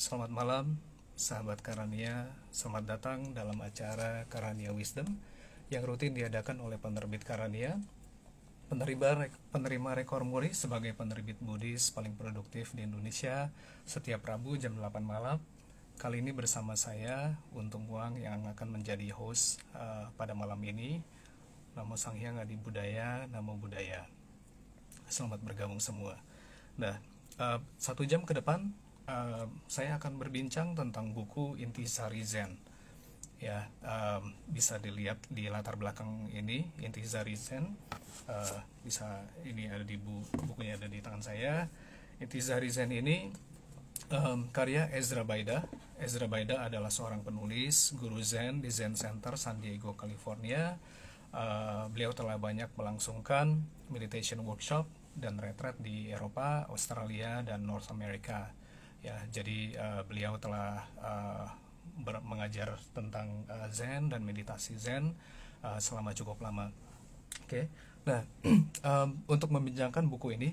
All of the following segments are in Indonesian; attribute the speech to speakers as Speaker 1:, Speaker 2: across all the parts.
Speaker 1: Selamat malam, sahabat Karania. Selamat datang dalam acara Karania Wisdom yang rutin diadakan oleh penerbit Karania, penerima rekor muri sebagai penerbit Buddhis paling produktif di Indonesia setiap Rabu jam 8 malam. Kali ini bersama saya, Untung Wang, yang akan menjadi host pada malam ini. Namo Sang Hyang Adi Budaya, Namo Buddhaya. Selamat bergabung semua. Nah, 1 jam ke depan saya akan berbincang tentang buku Intisari Zen. Ya, bisa dilihat di latar belakang ini, Intisari Zen. Bisa ini ada di bukunya ada di tangan saya. Intisari Zen ini karya Ezra Baida. Ezra Baida adalah seorang penulis, guru Zen di Zen Center San Diego, California. Beliau telah banyak melangsungkan meditation workshop dan retreat di Eropa, Australia, dan North America. Ya, jadi beliau telah mengajar tentang Zen dan meditasi Zen selama cukup lama. Oke. Nah, untuk membincangkan buku ini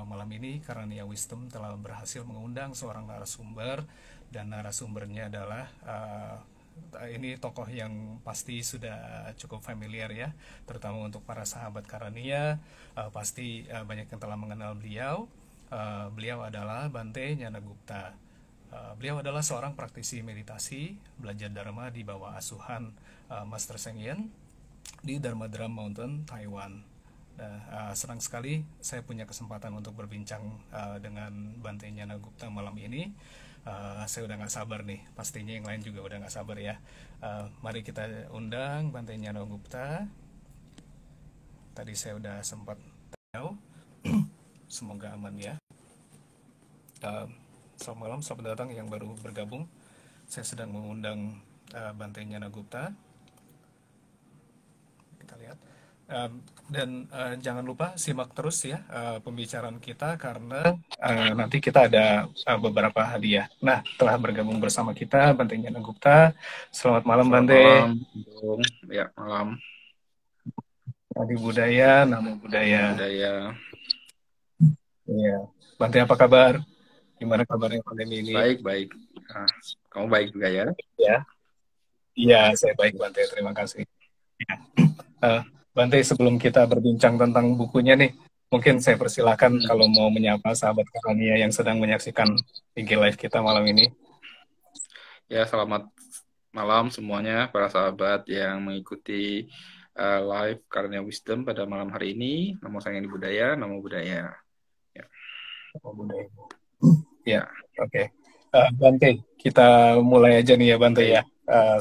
Speaker 1: malam ini Karania Wisdom telah berhasil mengundang seorang narasumber, dan narasumbernya adalah ini tokoh yang pasti sudah cukup familiar ya, terutama untuk para sahabat Karania. Pasti banyak yang telah mengenal beliau. Beliau adalah Bante Nyanagupta. Beliau adalah seorang praktisi meditasi, belajar Dharma di bawah asuhan Master Seng Yen di Dharma Drum Mountain, Taiwan. Nah, senang sekali saya punya kesempatan untuk berbincang dengan Bante Nyanagupta malam ini. Saya udah nggak sabar nih, pastinya yang lain juga udah nggak sabar ya. Mari kita undang Bante Nyanagupta. Tadi saya udah sempat tahu. Semoga aman ya. Selamat malam, selamat datang yang baru bergabung. Saya sedang mengundang Bante Nyanagupta. Kita lihat. Dan jangan lupa simak terus ya pembicaraan kita, karena nanti kita ada beberapa hadiah. Nah, telah bergabung bersama kita Bante Nyanagupta. Selamat malam,
Speaker 2: Selamat
Speaker 1: Bante.
Speaker 2: malam, Bung. Ya, malam.
Speaker 1: Adi Budaya, Namo Buddhaya.
Speaker 2: Budaya.
Speaker 1: Iya. Bante, apa kabar? Gimana kabarnya pandemi ini?
Speaker 2: Baik, baik. Nah, kamu baik juga ya?
Speaker 1: Ya. Iya, saya baik, Bante. Terima kasih. Ya. Bante, sebelum kita berbincang tentang bukunya nih, mungkin saya persilakan kalau mau menyapa sahabat Karania yang sedang menyaksikan IG Live kita malam ini.
Speaker 2: Ya, selamat malam semuanya, para sahabat yang mengikuti live Karania Wisdom pada malam hari ini. Namo Sang Hyang Adi Budaya, Namo Buddhaya.
Speaker 1: Ya, ya, oke. Bante, kita mulai aja nih ya, Bante ya.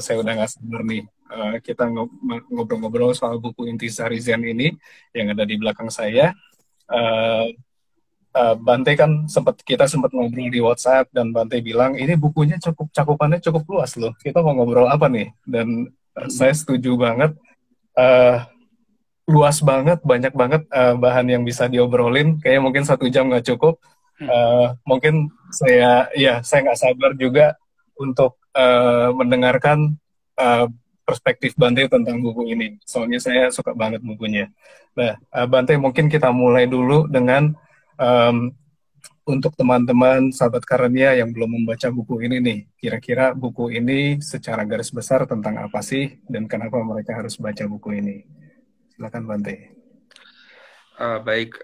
Speaker 1: Saya udah nggak sabar nih. Kita ngobrol-ngobrol soal buku Intisari Zen ini yang ada di belakang saya. Bante kan kita sempat ngobrol di WhatsApp, dan Bante bilang ini bukunya cakupannya cukup luas loh. Kita mau ngobrol apa nih? Dan saya setuju banget. Luas banget, banyak banget bahan yang bisa diobrolin. Kayaknya mungkin 1 jam nggak cukup. Mungkin saya nggak sabar juga untuk mendengarkan perspektif Bante tentang buku ini. Soalnya saya suka banget bukunya. Nah, Bante, mungkin kita mulai dulu dengan untuk teman-teman sahabat Karania yang belum membaca buku ini nih, kira-kira buku ini secara garis besar tentang apa sih, dan kenapa mereka harus baca buku ini? Silakan, Bante.
Speaker 2: Baik,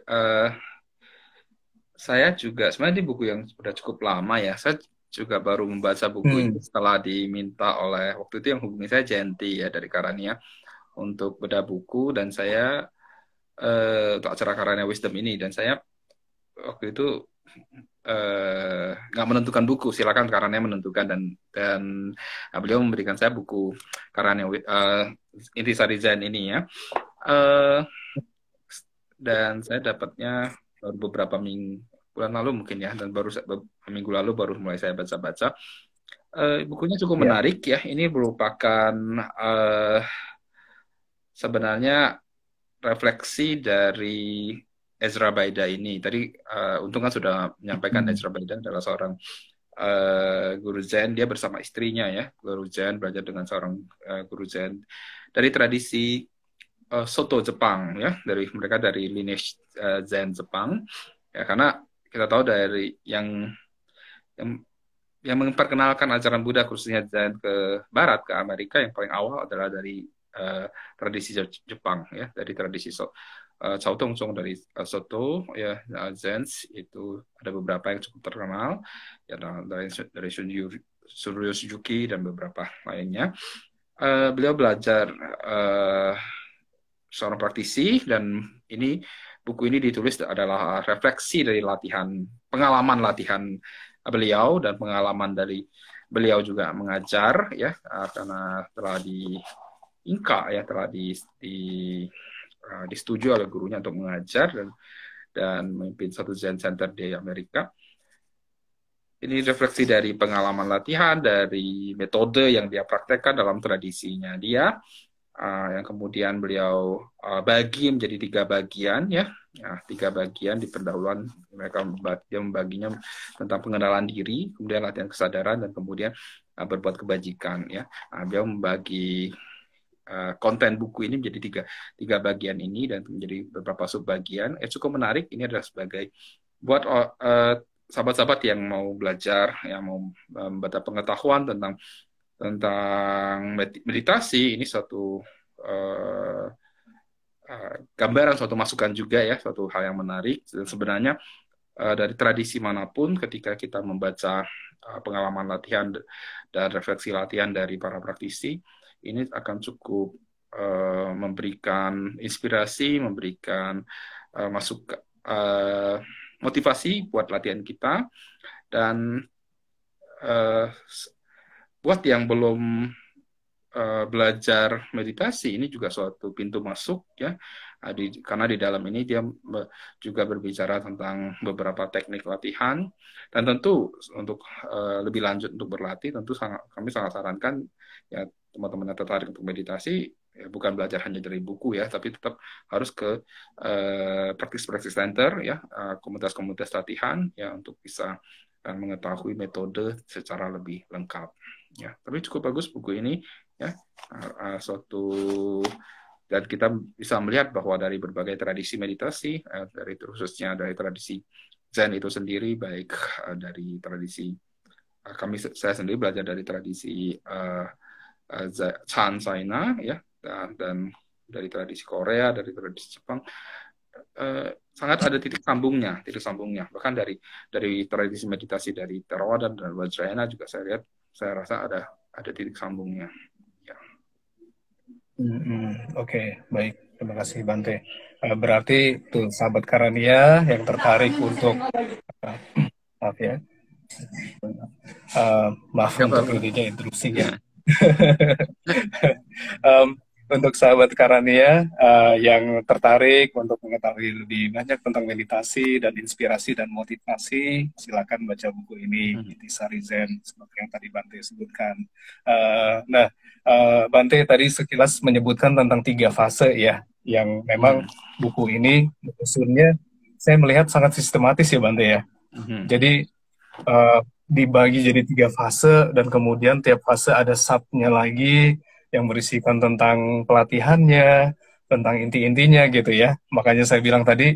Speaker 2: saya juga sebenarnya di buku yang sudah cukup lama ya. Saya juga baru membaca buku ini setelah diminta oleh, waktu itu yang hubungi saya Jenti ya dari Karania untuk bedah buku, dan saya untuk acara Karania Wisdom ini, dan saya waktu itu nggak menentukan buku, silakan Karania menentukan, dan beliau memberikan saya buku Karania Intisari Zen ini ya. Dan saya dapatnya baru beberapa bulan lalu mungkin ya, dan baru minggu lalu baru mulai saya baca-baca. Bukunya cukup menarik ya. Ini merupakan sebenarnya refleksi dari Ezra Baida ini. Tadi Untung kan sudah menyampaikan Ezra Baida adalah seorang guru Zen. Dia bersama istrinya ya, guru Zen, belajar dengan seorang guru Zen dari tradisi Soto Jepang ya, mereka dari lineage Zen Jepang ya, karena kita tahu dari yang yang memperkenalkan ajaran Buddha khususnya Zen ke Barat, ke Amerika, yang paling awal adalah dari tradisi Jepang, ya, dari tradisi Cao Tongzong dari Soto, ya, Zen itu ada beberapa yang cukup terkenal, ya, dari Shunryu Suzuki dan beberapa lainnya. Beliau belajar seorang praktisi, dan buku ini ditulis adalah refleksi dari pengalaman latihan beliau dan pengalaman dari beliau juga mengajar, ya, karena telah disetujui oleh gurunya untuk mengajar dan memimpin satu Zen Center di Amerika. Ini refleksi dari pengalaman latihan, dari metode yang dia praktekkan dalam tradisinya dia, yang kemudian beliau bagi menjadi 3 bagian, ya. Nah, 3 bagian di pendahuluan dia membaginya tentang pengenalan diri, kemudian latihan kesadaran, dan kemudian berbuat kebajikan, ya. Nah, beliau membagi konten buku ini menjadi tiga bagian ini dan menjadi beberapa subbagian. Cukup menarik. Ini adalah sebagai buat sahabat-sahabat yang mau belajar, yang mau membaca pengetahuan tentang meditasi. Ini suatu gambaran, suatu masukan juga, ya, suatu hal yang menarik. Dan sebenarnya dari tradisi manapun, ketika kita membaca pengalaman latihan dan refleksi latihan dari para praktisi, ini akan cukup memberikan inspirasi, memberikan motivasi buat latihan kita. Dan buat yang belum belajar meditasi, ini juga suatu pintu masuk, ya. Karena di dalam ini dia juga berbicara tentang beberapa teknik latihan, dan tentu untuk lebih lanjut untuk berlatih, tentu kami sangat sarankan, ya, teman-teman yang tertarik untuk meditasi, ya, bukan belajar hanya dari buku, ya, tapi tetap harus ke practice center, ya, komunitas-komunitas latihan, ya, untuk bisa mengetahui metode secara lebih lengkap, ya. Tapi cukup bagus buku ini, ya, dan kita bisa melihat bahwa dari berbagai tradisi meditasi, khususnya dari tradisi Zen itu sendiri, baik dari tradisi saya sendiri belajar dari tradisi Chan China, ya, dan dari tradisi Korea, dari tradisi Jepang, sangat ada titik sambungnya. Bahkan dari tradisi meditasi dari Theravada dan Vajrayana juga saya rasa ada titik sambungnya. Ya.
Speaker 1: Oke, baik. Terima kasih, Bante. Berarti tuh sahabat Karania yang tertarik untuk maaf, ya. Maaf untuk ininya interupsinya. Untuk sahabat Karania yang tertarik untuk mengetahui lebih banyak tentang meditasi dan inspirasi dan motivasi, silakan baca buku ini, Intisari Zen, seperti yang tadi Bante sebutkan. Bante tadi sekilas menyebutkan tentang 3 fase, ya, yang memang buku ini menyusunnya saya melihat sangat sistematis, ya, Bante, ya. Jadi dibagi jadi 3 fase, dan kemudian tiap fase ada sub-nya lagi yang berisikan tentang pelatihannya, tentang inti-intinya, gitu, ya. Makanya saya bilang tadi,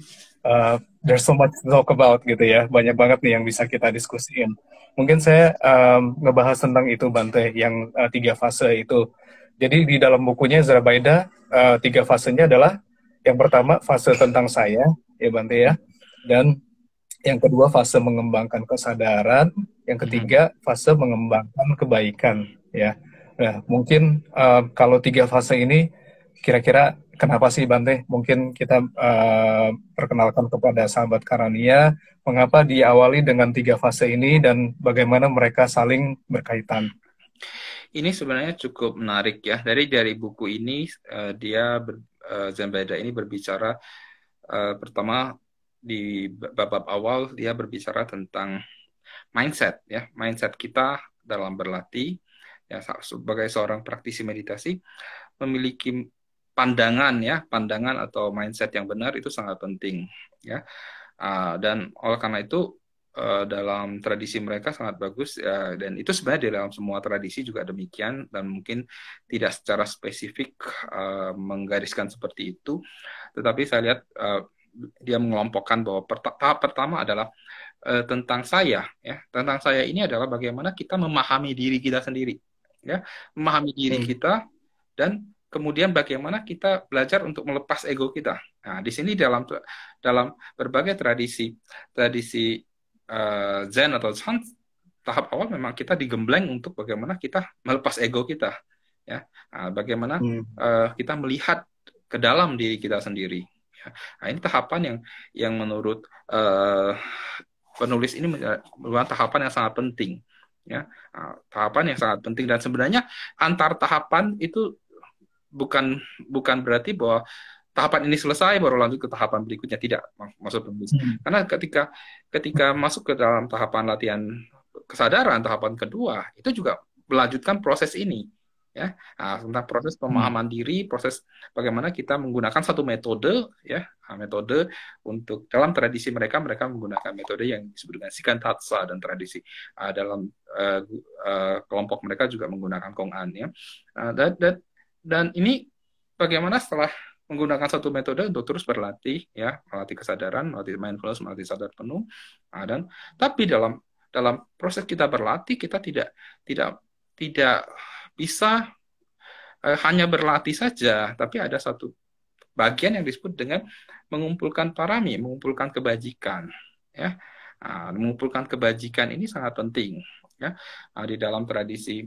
Speaker 1: there's so much to talk about, gitu, ya. Banyak banget nih yang bisa kita diskusiin. Mungkin saya ngebahas tentang itu, Bante, yang 3 fase itu. Jadi di dalam bukunya Ezra Baida, 3 fasenya adalah, yang pertama fase tentang saya, ya, Bante, ya. Dan yang kedua fase mengembangkan kesadaran, yang ketiga fase mengembangkan kebaikan, ya. Nah, mungkin kalau 3 fase ini, kira-kira kenapa sih, Bante? Mungkin kita perkenalkan kepada sahabat Karania, mengapa diawali dengan 3 fase ini dan bagaimana mereka saling berkaitan.
Speaker 2: Ini sebenarnya cukup menarik, ya. Dari buku ini, Zen Baida ini berbicara pertama di bab awal dia berbicara tentang mindset, ya, mindset kita dalam berlatih, ya, sebagai seorang praktisi meditasi memiliki pandangan atau mindset yang benar itu sangat penting, ya. Dan oleh karena itu dalam tradisi mereka sangat bagus, dan itu sebenarnya di dalam semua tradisi juga demikian, dan mungkin tidak secara spesifik menggariskan seperti itu, tetapi saya lihat dia mengelompokkan bahwa tahap pertama adalah tentang saya, ya. Tentang saya ini adalah bagaimana kita memahami diri kita sendiri, ya, memahami diri kita, dan kemudian bagaimana kita belajar untuk melepas ego kita. Nah, di sini dalam berbagai tradisi Zen atau Chan, tahap awal memang kita digembleng untuk bagaimana kita melepas ego kita, ya. Nah, bagaimana kita melihat ke dalam diri kita sendiri. Ya. Nah, ini tahapan yang menurut penulis ini merupakan tahapan yang sangat penting, ya. Nah, tahapan yang sangat penting, dan sebenarnya antar tahapan itu bukan berarti bahwa tahapan ini selesai baru lanjut ke tahapan berikutnya, tidak, maksud penulis. Karena ketika masuk ke dalam tahapan latihan kesadaran tahapan kedua, itu juga melanjutkan proses ini, ya. Nah, tentang proses pemahaman diri, proses bagaimana kita menggunakan satu metode, ya. Nah, metode untuk dalam tradisi mereka menggunakan metode yang disebut dengan Shikantaza, dan tradisi dalam kelompok mereka juga menggunakan Kong-an, ya. Dan ini bagaimana setelah menggunakan satu metode untuk terus berlatih, ya, melatih kesadaran, melatih mindfulness, melatih sadar penuh. Nah, tapi dalam proses kita berlatih, kita tidak bisa hanya berlatih saja, tapi ada satu bagian yang disebut dengan mengumpulkan parami, mengumpulkan kebajikan, ya. Nah, mengumpulkan kebajikan ini sangat penting, ya. Nah, di dalam tradisi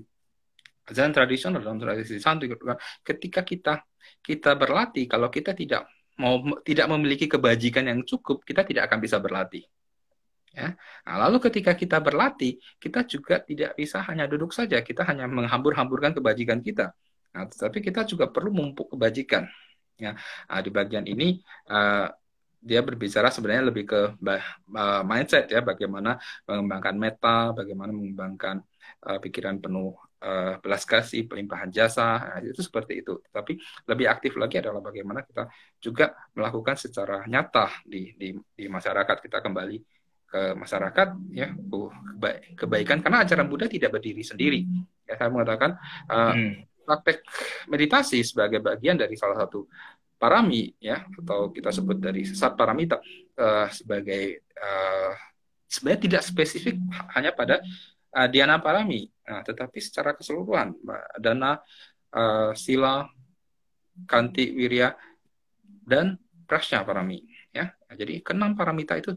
Speaker 2: Zen tradisional, dalam tradisi santai, ketika kita berlatih, kalau kita tidak memiliki kebajikan yang cukup, kita tidak akan bisa berlatih. Ya. Nah, lalu ketika kita berlatih, kita juga tidak bisa hanya duduk saja, kita hanya menghambur-hamburkan kebajikan kita. Nah, tetapi kita juga perlu memupuk kebajikan. Ya. Nah, di bagian ini dia berbicara sebenarnya lebih ke mindset, ya, bagaimana mengembangkan meta, bagaimana mengembangkan pikiran penuh belas kasih, pelimpahan jasa, nah, itu seperti itu. Tapi lebih aktif lagi adalah bagaimana kita juga melakukan secara nyata di masyarakat. Kita kembali ke masyarakat, ya, kebaikan, karena ajaran Buddha tidak berdiri sendiri. Ya, saya mengatakan praktek meditasi sebagai bagian dari salah satu parami, ya, atau kita sebut dari sesat paramita, sebagai sebenarnya tidak spesifik hanya pada dhyana parami, nah, tetapi secara keseluruhan dana, sila, kanti, wirya, dan prasya parami, ya. Nah, jadi keenam paramita itu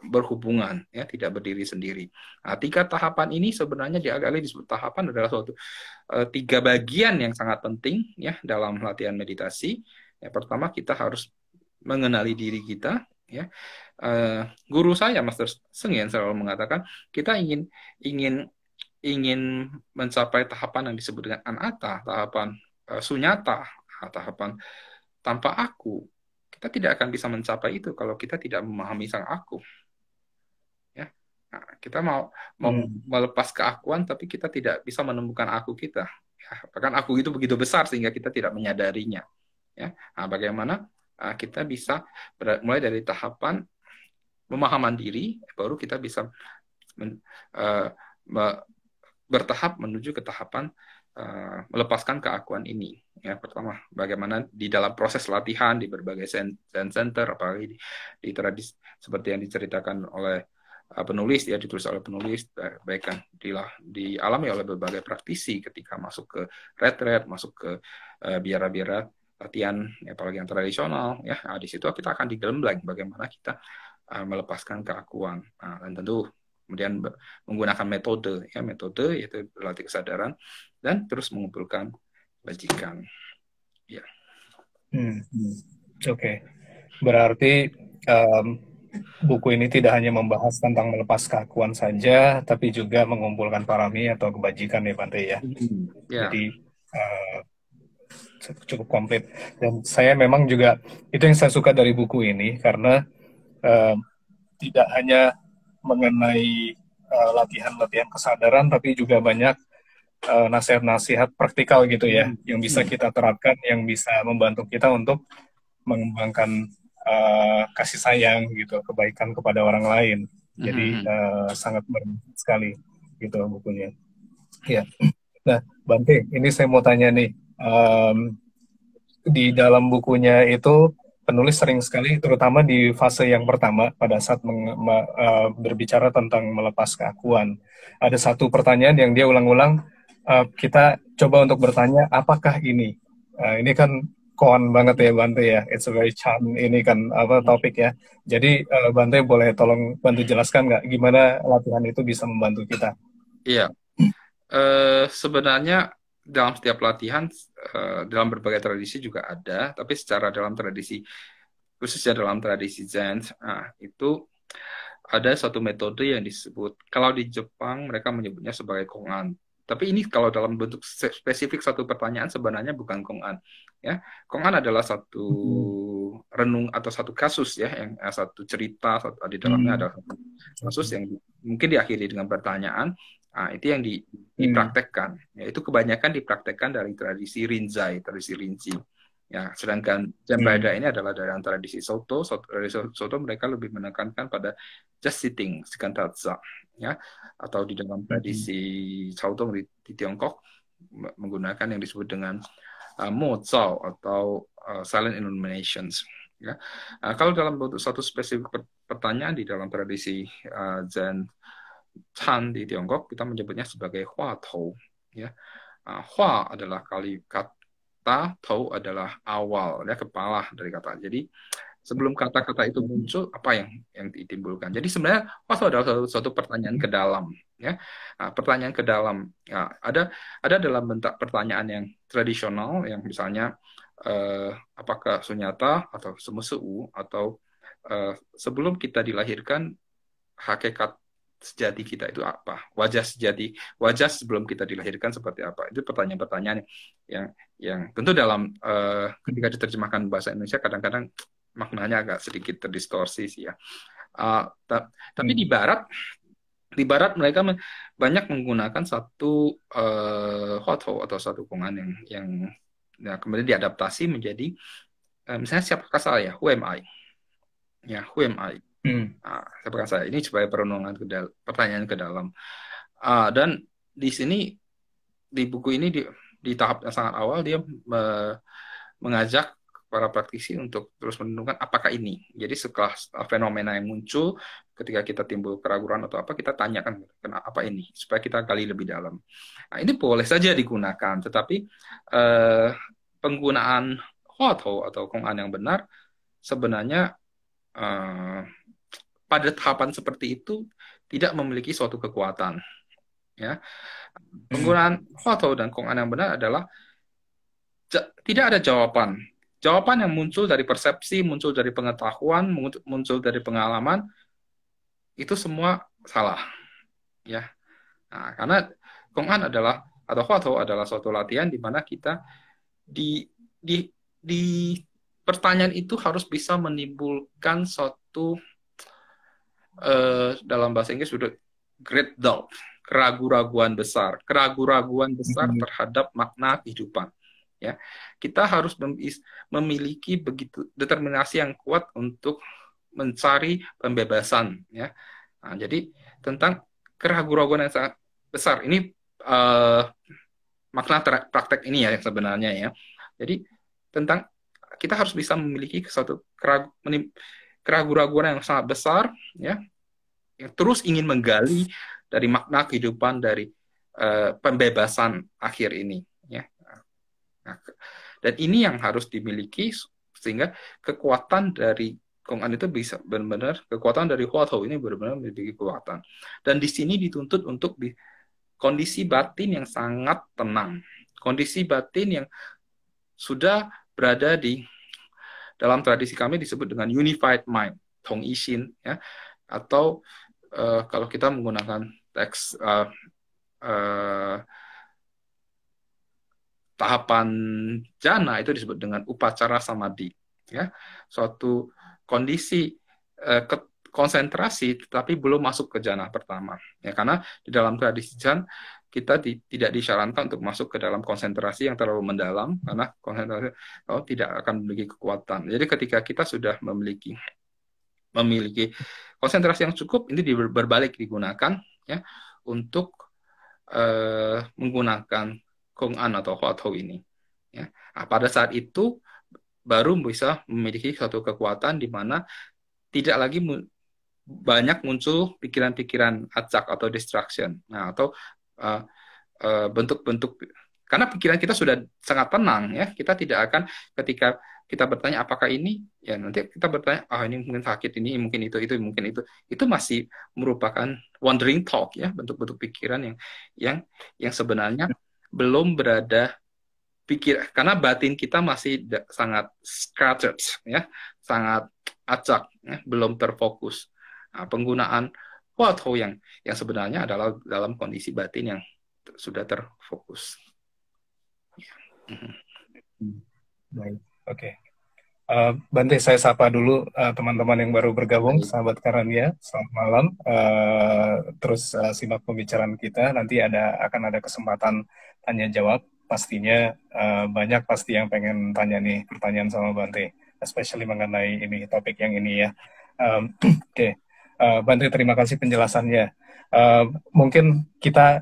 Speaker 2: berhubungan, ya, tidak berdiri sendiri. Nah, 3 tahapan ini sebenarnya alih-alih disebut tahapan adalah suatu 3 bagian yang sangat penting, ya, dalam latihan meditasi. Yang pertama, kita harus mengenali diri kita, ya. Guru saya, Master Seng, yang selalu mengatakan kita ingin mencapai tahapan yang disebut dengan anatta, tahapan sunyata, tahapan tanpa aku. Kita tidak akan bisa mencapai itu kalau kita tidak memahami sang aku, ya. Nah, kita mau melepas keakuan, tapi kita tidak bisa menemukan aku kita, ya. Bahkan aku itu begitu besar sehingga kita tidak menyadarinya, ya. Nah, bagaimana kita bisa mulai dari tahapan pemahaman diri, baru kita bisa bertahap menuju ke tahapan melepaskan keakuan ini. Ya, pertama, bagaimana di dalam proses latihan di berbagai Zen center, apalagi di tradisi seperti yang diceritakan oleh penulis, ya, ditulis oleh penulis, bahkan dialami oleh berbagai praktisi ketika masuk ke retret, masuk ke biara-biara latihan, ya, apalagi yang tradisional, ya. Nah, di situ kita akan digembleng bagaimana kita melepaskan keakuan. Nah, dan tentu kemudian menggunakan metode, ya, metode yaitu berlatih kesadaran dan terus mengumpulkan bajikan, ya.
Speaker 1: Oke. Berarti buku ini tidak hanya membahas tentang melepas keakuan saja, tapi juga mengumpulkan parami atau kebajikan, ya, Bante, ya.
Speaker 2: Ya.
Speaker 1: Jadi cukup komplit. Dan saya memang juga, itu yang saya suka dari buku ini, karena tidak hanya mengenai latihan-latihan kesadaran, tapi juga banyak nasihat-nasihat praktikal gitu, ya, yang bisa kita terapkan, yang bisa membantu kita untuk mengembangkan kasih sayang gitu, kebaikan kepada orang lain. Jadi sangat bermanfaat sekali gitu bukunya. Ya. Nah, Bante, ini saya mau tanya nih, di dalam bukunya itu penulis sering sekali, terutama di fase yang pertama, pada saat berbicara tentang melepas keakuan. Ada satu pertanyaan yang dia ulang-ulang, kita coba untuk bertanya, apakah ini? Ini kan koan banget ya Bante ya, it's a very charm ini kan apa topik ya. Jadi Bante boleh tolong bantu jelaskan nggak gimana latihan itu bisa membantu kita?
Speaker 2: Iya, sebenarnya dalam setiap latihan, dalam berbagai tradisi juga ada, tapi secara dalam tradisi, khususnya dalam tradisi Zen, itu ada satu metode yang disebut, kalau di Jepang mereka menyebutnya sebagai kongan. Tapi ini kalau dalam bentuk spesifik satu pertanyaan sebenarnya bukan kongan. Ya, kongan adalah satu
Speaker 1: Hmm.
Speaker 2: renung atau satu kasus ya, yang satu cerita di dalamnya
Speaker 1: Hmm.
Speaker 2: ada satu kasus yang mungkin diakhiri dengan pertanyaan. Nah, itu yang
Speaker 1: Hmm.
Speaker 2: dipraktekkan. Ya, itu kebanyakan dipraktekkan dari tradisi Rinzai, tradisi Rinci. Ya, sedangkan Jambada
Speaker 1: Hmm.
Speaker 2: ini adalah dari tradisi Soto. Dari Soto mereka lebih menekankan pada just sitting, sikantatsa, ya, atau di dalam
Speaker 1: Hmm.
Speaker 2: tradisi Soto di Tiongkok menggunakan yang disebut dengan Mo Zhao atau silent illuminations. Ya. Kalau dalam bentuk satu spesifik pertanyaan di dalam tradisi Zen Chan di Tiongkok, kita menyebutnya sebagai Hua Tou. Ya. Hua adalah kata, Tou adalah awal, ya, kepala dari kata. Jadi sebelum kata-kata itu muncul, apa yang ditimbulkan. Jadi sebenarnya itu adalah suatu pertanyaan ke dalam, ya. Pertanyaan ke dalam, ya, ada dalam bentuk pertanyaan yang tradisional, yang misalnya apakah sunyata atau semusu atau sebelum kita dilahirkan hakikat sejati kita itu apa? Wajah sebelum kita dilahirkan seperti apa? Itu pertanyaan-pertanyaan yang tentu dalam ketika diterjemahkan bahasa Indonesia kadang-kadang maknanya agak sedikit terdistorsi sih ya. Tapi
Speaker 1: Hmm.
Speaker 2: di Barat mereka banyak menggunakan satu hoto atau satu kungan yang kemudian diadaptasi menjadi misalnya siapakah saya? Who am I? Ya, who am I?
Speaker 1: Hmm.
Speaker 2: Siapakah saya? Ini sebagai perenungan pertanyaan ke dalam. Dan di sini di buku ini di tahap yang sangat awal dia mengajak para praktisi untuk terus menentukan apakah ini. Jadi setelah fenomena yang muncul ketika kita timbul keraguan atau apa, kita tanyakan kenapa ini supaya kita gali lebih dalam. Nah, ini boleh saja digunakan, tetapi eh, penggunaan Huatou atau Kong'an yang benar sebenarnya eh, pada tahapan seperti itu tidak memiliki suatu kekuatan. Ya,
Speaker 1: Hmm.
Speaker 2: penggunaan Huatou dan Kong'an yang benar adalah tidak ada jawaban. Jawaban yang muncul dari persepsi, muncul dari pengetahuan, muncul dari pengalaman, itu semua salah. Ya, karena Kong'an adalah atau Huatou adalah suatu latihan di mana kita di di di pertanyaan itu harus bisa menimbulkan suatu dalam bahasa Inggris sudah great doubt, keraguan-raguan besar
Speaker 1: Hmm.
Speaker 2: terhadap makna kehidupan. Ya, kita harus memiliki begitu determinasi yang kuat untuk mencari pembebasan. Ya, jadi tentang keraguan-raguan yang sangat besar ini makna praktek ini ya sebenarnya ya. Jadi tentang kita harus bisa memiliki suatu keraguan-raguan yang sangat besar ya, yang terus ingin menggali dari makna kehidupan dari pembebasan akhir ini ya. Nah, dan ini yang harus dimiliki sehingga kekuatan dari Kong'an itu bisa benar-benar kekuatan dari Huatou ini benar-benar memiliki kekuatan. Dan di sini dituntut untuk di kondisi batin yang sangat tenang. Kondisi batin yang sudah berada di dalam tradisi kami disebut dengan unified mind, Tong Ishin ya. Atau kalau kita menggunakan teks uh, tahapan jana itu disebut dengan upacara samadhi ya, suatu kondisi konsentrasi tetapi belum masuk ke jana pertama ya, karena di dalam tradisi Zen kita tidak disarankan untuk masuk ke dalam konsentrasi yang terlalu mendalam karena konsentrasi tidak akan memiliki kekuatan. Jadi ketika kita sudah memiliki konsentrasi yang cukup, ini berbalik digunakan ya untuk menggunakan Kong'an atau Huatou ini. Ya. Nah, pada saat itu baru bisa memiliki suatu kekuatan di mana tidak lagi banyak muncul pikiran-pikiran acak atau distraction. Nah, atau uh, bentuk-bentuk, karena pikiran kita sudah sangat tenang ya, kita tidak akan, ketika kita bertanya apakah ini, ya nanti kita bertanya ini mungkin sakit, ini mungkin itu mungkin itu masih merupakan wandering thought ya, bentuk-bentuk pikiran yang yang sebenarnya belum berada pikir, karena batin kita masih sangat scattered ya, sangat acak ya, belum terfokus. Nah, penggunaan Huatou yang sebenarnya adalah dalam kondisi batin yang sudah terfokus.
Speaker 1: Baik, oke. Bante, saya sapa dulu teman-teman yang baru bergabung,
Speaker 2: Baik.
Speaker 1: sahabat Karania. Selamat malam. Terus simak pembicaraan kita. Nanti akan ada kesempatan tanya jawab. Pastinya banyak pasti yang pengen tanya nih pertanyaan sama Bante, especially mengenai ini topik yang ini ya. Oke. Bante, terima kasih penjelasannya. Mungkin kita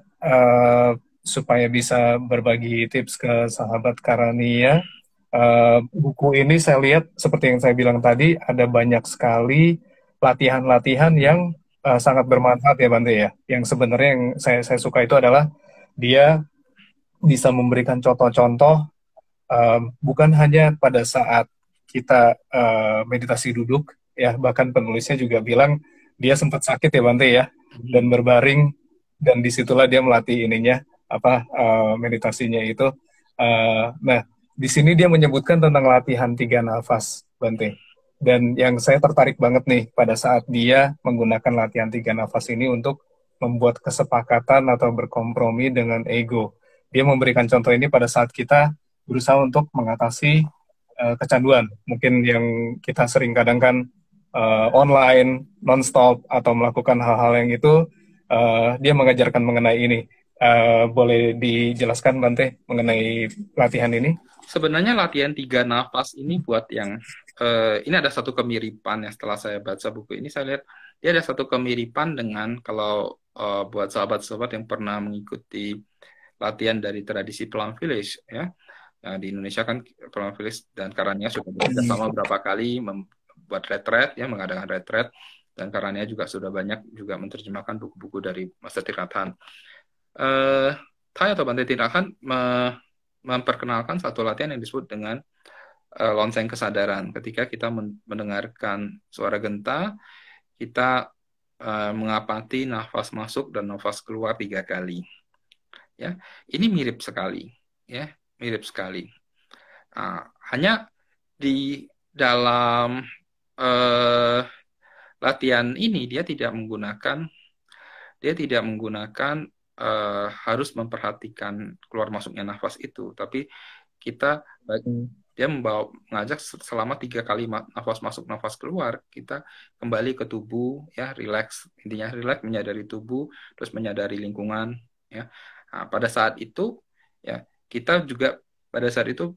Speaker 1: supaya bisa berbagi tips ke sahabat Karania. Buku ini saya lihat seperti yang saya bilang tadi, ada banyak sekali latihan-latihan yang sangat bermanfaat ya Bante ya. Yang sebenarnya yang saya suka itu adalah dia bisa memberikan contoh-contoh, bukan hanya pada saat kita meditasi duduk ya, bahkan penulisnya juga bilang dia sempat sakit ya Bante ya, dan berbaring, dan disitulah dia melatih ininya meditasinya itu. Nah, di sini dia menyebutkan tentang latihan 3 nafas, Bante. Dan yang saya tertarik banget nih pada saat dia menggunakan latihan 3 nafas ini untuk membuat kesepakatan atau berkompromi dengan ego. Dia memberikan contoh ini pada saat kita berusaha untuk mengatasi kecanduan. Mungkin yang kita sering kadang kan online, non-stop, atau melakukan hal-hal yang itu, dia mengajarkan mengenai ini. Boleh dijelaskan Bante mengenai latihan ini?
Speaker 2: Sebenarnya latihan 3 nafas ini buat yang ini ada satu kemiripan ya, setelah saya baca buku ini saya lihat dia ada satu kemiripan dengan kalau buat sahabat-sahabat yang pernah mengikuti latihan dari tradisi Plum Village ya. Nah, di Indonesia kan Plum Village dan Karania sudah bekerja sama beberapa kali membuat retret ya, mengadakan retret, dan Karania juga sudah banyak juga menerjemahkan buku-buku dari Master Thich Nhat Hanh. Thai atau Bante Thich Nhat Hanh memperkenalkan satu latihan yang disebut dengan lonceng kesadaran. Ketika kita mendengarkan suara genta, kita mengapati nafas masuk dan nafas keluar 3 kali. Ya, ini mirip sekali, ya, mirip sekali. Hanya di dalam latihan ini dia tidak menggunakan harus memperhatikan keluar masuknya nafas itu, tapi kita dia mengajak selama 3 kali nafas masuk nafas keluar, kita kembali ke tubuh ya, relax, intinya relax, menyadari tubuh, terus menyadari lingkungan ya. Nah, pada saat itu ya kita juga pada saat itu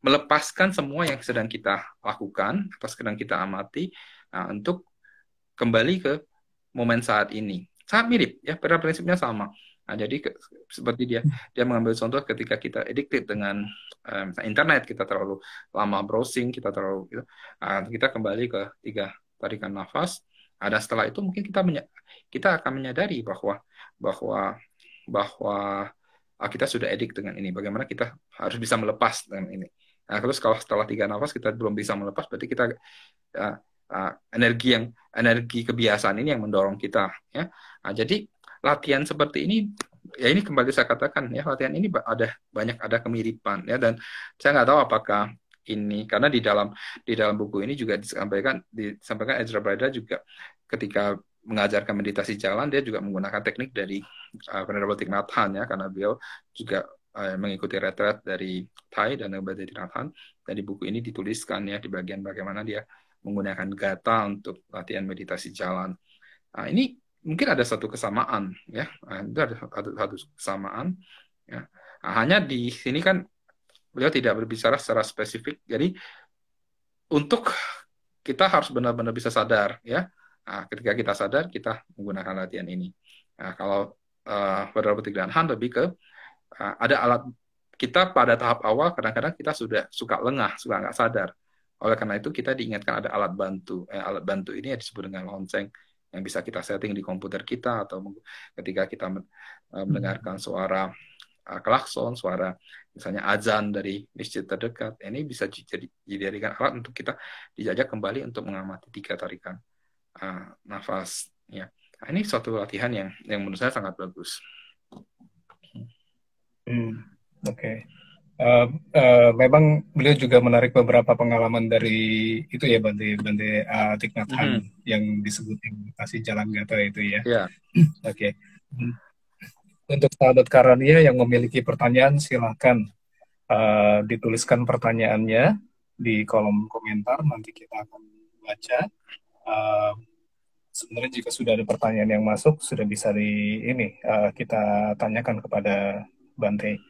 Speaker 2: melepaskan semua yang sedang kita lakukan atau sedang kita amati, untuk kembali ke momen saat ini. Sangat mirip ya, pada prinsipnya sama. Nah, jadi seperti dia mengambil contoh ketika kita addicted dengan internet, kita terlalu lama browsing, kita terlalu gitu, kita kembali ke 3 tarikan nafas. Dan setelah itu mungkin kita akan menyadari bahwa kita sudah addict dengan ini. Bagaimana kita harus bisa melepas dengan ini. Nah, terus kalau setelah 3 nafas kita belum bisa melepas, berarti kita energi kebiasaan ini yang mendorong kita ya. Nah, jadi latihan seperti ini ya, ini kembali saya katakan ya, latihan ini ada kemiripan ya, dan saya nggak tahu apakah ini karena di dalam buku ini juga disampaikan Ezra Brida juga ketika mengajarkan meditasi jalan, dia juga menggunakan teknik dari Venerable Thich Nhat Hanh ya, karena beliau juga mengikuti retret dari Thai dan Venerable Thich Nhat Hanh. Dan di buku ini dituliskan ya di bagian bagaimana dia menggunakan gata untuk latihan meditasi jalan. Nah, ini mungkin ada satu kesamaan ya, itu ada satu kesamaan ya. Nah, hanya di sini kan beliau tidak berbicara secara spesifik, jadi untuk kita harus benar-benar bisa sadar ya. Nah, ketika kita sadar kita menggunakan latihan ini. Nah, kalau Venerable Thich Nhat Hanh lebih ke ada alat, kita pada tahap awal kadang-kadang kita sudah suka lengah, suka nggak sadar. Oleh karena itu kita diingatkan ada alat bantu. Alat bantu ini ya disebut dengan lonceng yang bisa kita setting di komputer kita atau ketika kita mendengarkan suara klakson, suara misalnya azan dari masjid terdekat, ini bisa dijadikan alat untuk kita dijajak kembali untuk mengamati 3 tarikan nafas. Ya, nah, ini suatu latihan yang menurut saya sangat bagus.
Speaker 1: Oke. Memang beliau juga menarik beberapa pengalaman dari itu ya Bante Thich Nhat Hanh yang disebut kasih jalan gata itu ya.
Speaker 2: Yeah.
Speaker 1: Oke. Untuk sahabat Karania yang memiliki pertanyaan, silahkan dituliskan pertanyaannya di kolom komentar. Nanti kita akan baca. Sebenarnya jika sudah ada pertanyaan yang masuk, sudah bisa kita tanyakan kepada Bante.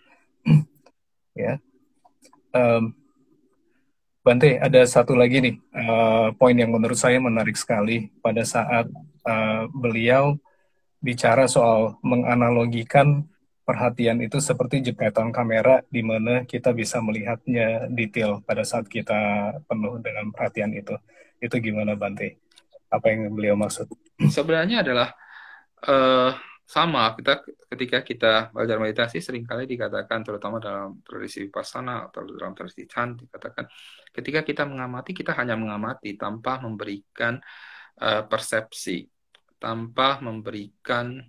Speaker 1: Ya. Bante, ada satu lagi nih poin yang menurut saya menarik sekali pada saat beliau bicara soal menganalogikan perhatian itu seperti jepretan kamera di mana kita bisa melihatnya detail pada saat kita penuh dengan perhatian itu. Itu gimana Bante? Apa yang beliau maksud?
Speaker 2: Sebenarnya adalah sama, ketika kita belajar meditasi seringkali dikatakan, terutama dalam tradisi Vipassana atau dalam tradisi Chan, dikatakan ketika kita mengamati, kita hanya mengamati tanpa memberikan persepsi, tanpa memberikan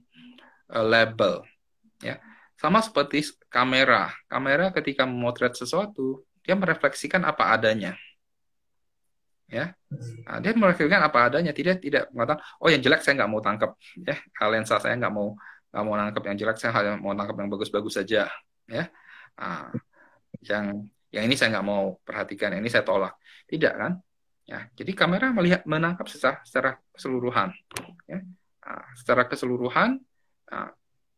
Speaker 2: label. Ya, sama seperti kamera ketika memotret sesuatu, dia merefleksikan apa adanya. Ya, nah, dia merefleksikan apa adanya, tidak mengatakan oh yang jelek saya nggak mau tangkap, ya lensa saya nggak mau nangkap yang jelek, saya hanya mau tangkap yang bagus-bagus saja, ya. Nah, yang ini saya nggak mau perhatikan, yang ini saya tolak, tidak kan? Ya, jadi kamera menangkap secara keseluruhan, ya. Nah, secara keseluruhan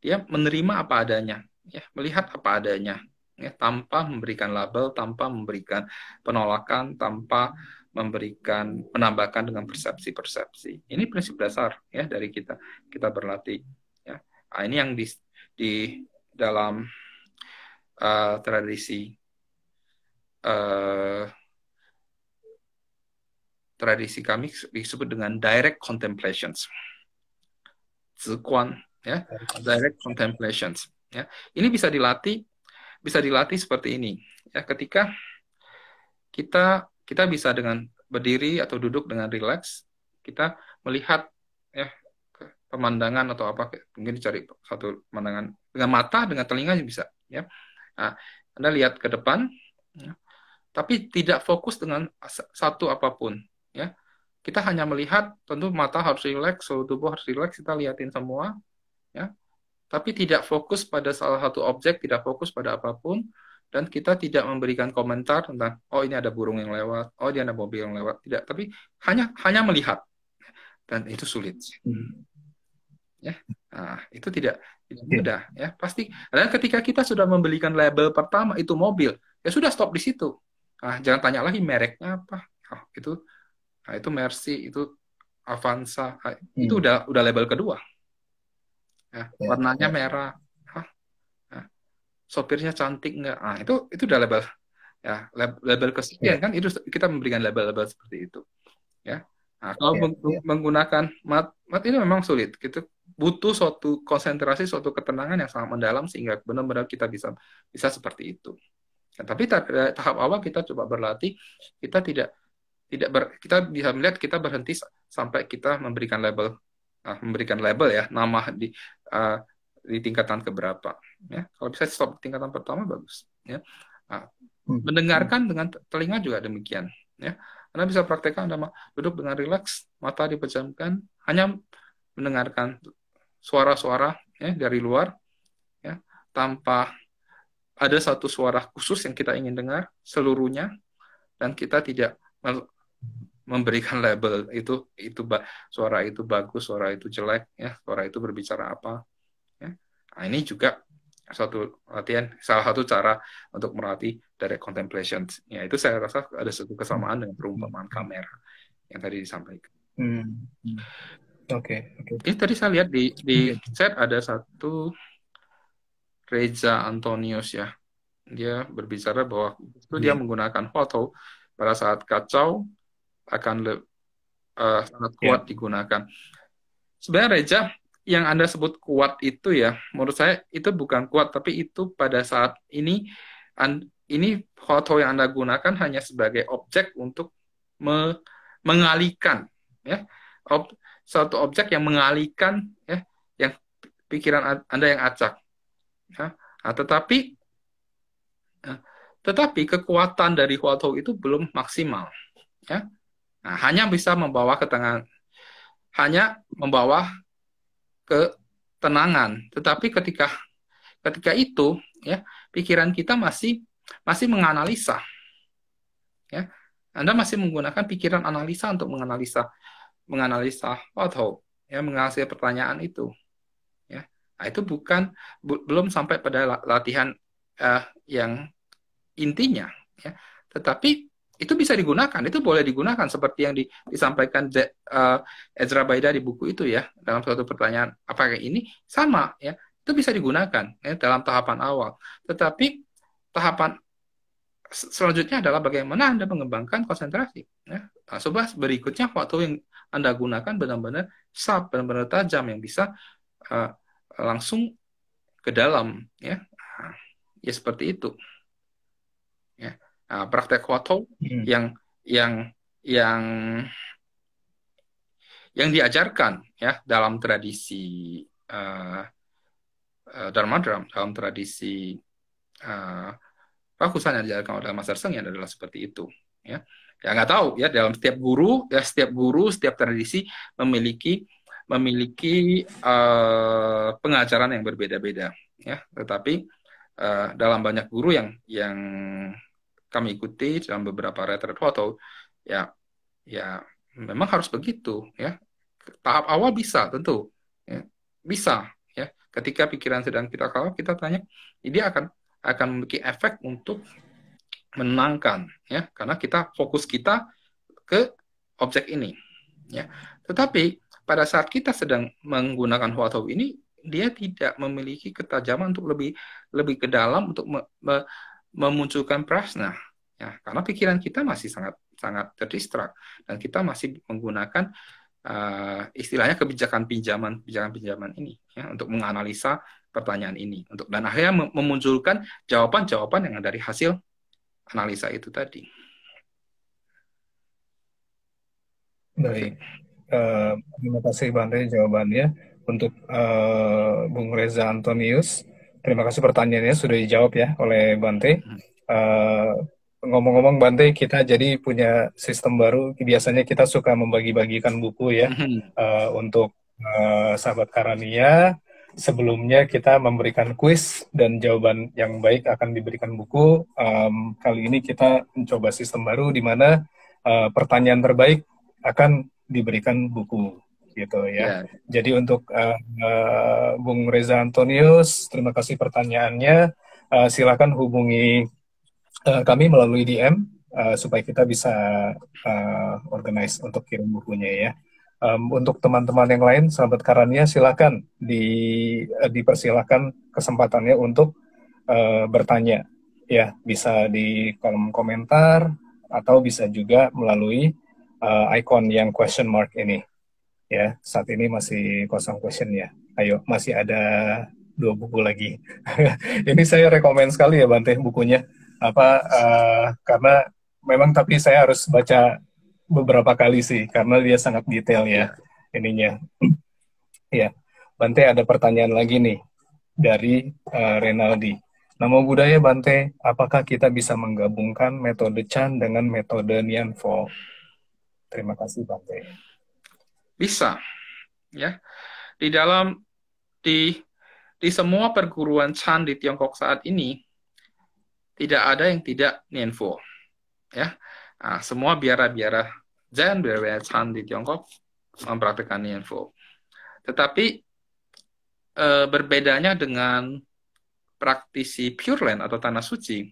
Speaker 2: dia menerima apa adanya, ya, melihat apa adanya, ya, tanpa memberikan label, tanpa memberikan penolakan, tanpa menambahkan dengan persepsi-persepsi. Ini prinsip dasar ya dari kita berlatih. Ya. Nah, ini yang di dalam tradisi kami disebut dengan direct contemplations, zikuan, ya, direct contemplations. Ya. Ini bisa dilatih seperti ini. Ya, ketika kita bisa dengan berdiri atau duduk dengan rileks, kita melihat ya pemandangan atau apa, mungkin dicari satu pemandangan dengan mata, dengan telinga bisa, ya. Nah, Anda lihat ke depan, ya, tapi tidak fokus dengan satu apapun, ya. Kita hanya melihat, tentu mata harus rileks, seluruh tubuh harus rileks, kita lihatin semua, ya. Tapi tidak fokus pada salah satu objek, tidak fokus pada apapun, dan kita tidak memberikan komentar tentang oh ini ada burung yang lewat, oh ini ada mobil yang lewat, tidak, tapi hanya melihat, dan itu sulit, ya. Nah, itu tidak mudah, ya, pasti. Dan ketika kita sudah memberikan label pertama itu mobil, ya sudah stop di situ. Jangan tanya lagi mereknya apa, itu Mercy, itu Avanza, itu udah label kedua, ya, warnanya merah, sopirnya cantik nggak? Itu udah label, ya, label kesekian, kan itu kita memberikan label-label seperti itu, ya. Nah, kalau menggunakan mat ini memang sulit, kita butuh suatu konsentrasi, suatu ketenangan yang sangat mendalam sehingga benar-benar kita bisa seperti itu. Nah, tapi tahap awal kita coba berlatih, kita kita bisa melihat, kita berhenti sampai kita memberikan label ya, nama di tingkatan keberapa, ya. Kalau bisa stop di tingkatan pertama bagus, ya. Mendengarkan dengan telinga juga demikian, ya. Anda bisa praktekkan, Anda duduk dengan rileks, mata dipejamkan, hanya mendengarkan suara-suara, ya, dari luar, ya, tanpa ada satu suara khusus yang kita ingin dengar seluruhnya, dan kita tidak memberikan label itu suara itu bagus, suara itu jelek, ya, suara itu berbicara apa. Nah, ini juga suatu latihan, salah satu cara untuk melatih direct contemplation. Ya, itu saya rasa ada satu kesamaan dengan perumpamaan kamera yang tadi disampaikan.
Speaker 1: Oke.
Speaker 2: Ini tadi saya lihat di chat ada satu Reza Antonius, ya. Dia berbicara bahwa itu dia menggunakan foto pada saat kacau akan sangat
Speaker 1: Ya.
Speaker 2: kuat digunakan. Sebenarnya Reja, yang Anda sebut kuat itu ya, menurut saya itu bukan kuat, tapi itu pada saat ini ini foto yang Anda gunakan hanya sebagai objek untuk mengalihkan, ya, Ob- suatu objek yang mengalihkan, ya, yang pikiran Anda yang acak, ya. Nah, eh, tetapi kekuatan dari foto itu belum maksimal, ya. Nah, hanya bisa membawa ke tengah, hanya membawa ketenangan. Tetapi ketika ketika itu, ya, pikiran kita masih masih menganalisa, ya. Anda masih menggunakan pikiran analisa untuk menganalisa menganalisa foto, ya, menganalisa pertanyaan itu, ya. Nah, itu bukan belum sampai pada latihan yang intinya, ya. Tetapi itu bisa digunakan, itu boleh digunakan seperti yang disampaikan Ezra Baida di buku itu, ya, dalam suatu pertanyaan apakah ini sama, ya, itu bisa digunakan, ya, dalam tahapan awal. Tetapi tahapan selanjutnya adalah bagaimana Anda mengembangkan konsentrasi, ya. Nah, coba berikutnya waktu yang Anda gunakan benar-benar sharp, benar-benar tajam yang bisa uh, langsung ke dalam, ya. Nah, ya seperti itu, ya. Nah, praktek foto
Speaker 1: Hmm.
Speaker 2: yang yang yang yang diajarkan, ya, dalam tradisi uh, Dharma Drum, dalam tradisi uh, Rakusan yang diajarkan oleh Mas Seng yang adalah seperti itu, ya. Ya nggak tahu, ya, dalam setiap guru setiap tradisi memiliki memiliki pengajaran yang berbeda-beda, ya. Tetapi dalam banyak guru yang kami ikuti dalam beberapa retret foto, ya, ya memang harus begitu, ya. Tahap awal bisa tentu, ya, bisa, ya, ketika pikiran sedang kita kalau kita tanya, dia akan memiliki efek untuk menenangkan, ya, karena kita fokus kita ke objek ini, ya. Tetapi pada saat kita sedang menggunakan foto ini, dia tidak memiliki ketajaman untuk lebih lebih ke dalam untuk memunculkan prasna, ya, karena pikiran kita masih sangat sangat terdistrak dan kita masih menggunakan istilahnya kebijakan pinjaman ini, ya, untuk menganalisa pertanyaan ini untuk dan akhirnya memunculkan jawaban-jawaban yang dari hasil analisa itu tadi.
Speaker 1: Baik. Terima kasih Bante jawabannya. Untuk Bung Reza Antonius, terima kasih pertanyaannya sudah dijawab ya oleh Bante. Eh, Ngomong-ngomong Bante, kita jadi punya sistem baru. Biasanya kita suka membagi-bagikan buku ya untuk sahabat Karania. Sebelumnya kita memberikan kuis dan jawaban yang baik akan diberikan buku. Kali ini kita mencoba sistem baru di mana pertanyaan terbaik akan diberikan buku gitu ya.
Speaker 2: Ya,
Speaker 1: Jadi untuk Bung Reza Antonius, terima kasih pertanyaannya. Silakan hubungi kami melalui DM supaya kita bisa organize untuk kirim bukunya ya. Untuk teman-teman yang lain, sahabat Karania, silakan dipersilakan kesempatannya untuk bertanya. Ya, bisa di kolom komentar atau bisa juga melalui icon yang question mark ini. Ya, saat ini masih kosong question ya. Ayo, masih ada 2 buku lagi. Ini saya rekomen sekali ya Bante bukunya. Karena memang tapi saya harus baca beberapa kali sih karena dia sangat detail ya
Speaker 2: ya.
Speaker 1: ininya. Ya, Bante ada pertanyaan lagi nih dari Renaldi. Namo Buddhaya Bante, apakah kita bisa menggabungkan metode Chan dengan metode Nianfo? Terima kasih Bante.
Speaker 2: Bisa, ya. Di dalam di di semua perguruan Chan di Tiongkok saat ini tidak ada yang tidak Nianfo, ya. Nah, semua biara-biara Zen, biara-biara Chan di Tiongkok mempraktikkan Nianfo. Tetapi berbedanya dengan praktisi Pure Land atau tanah suci.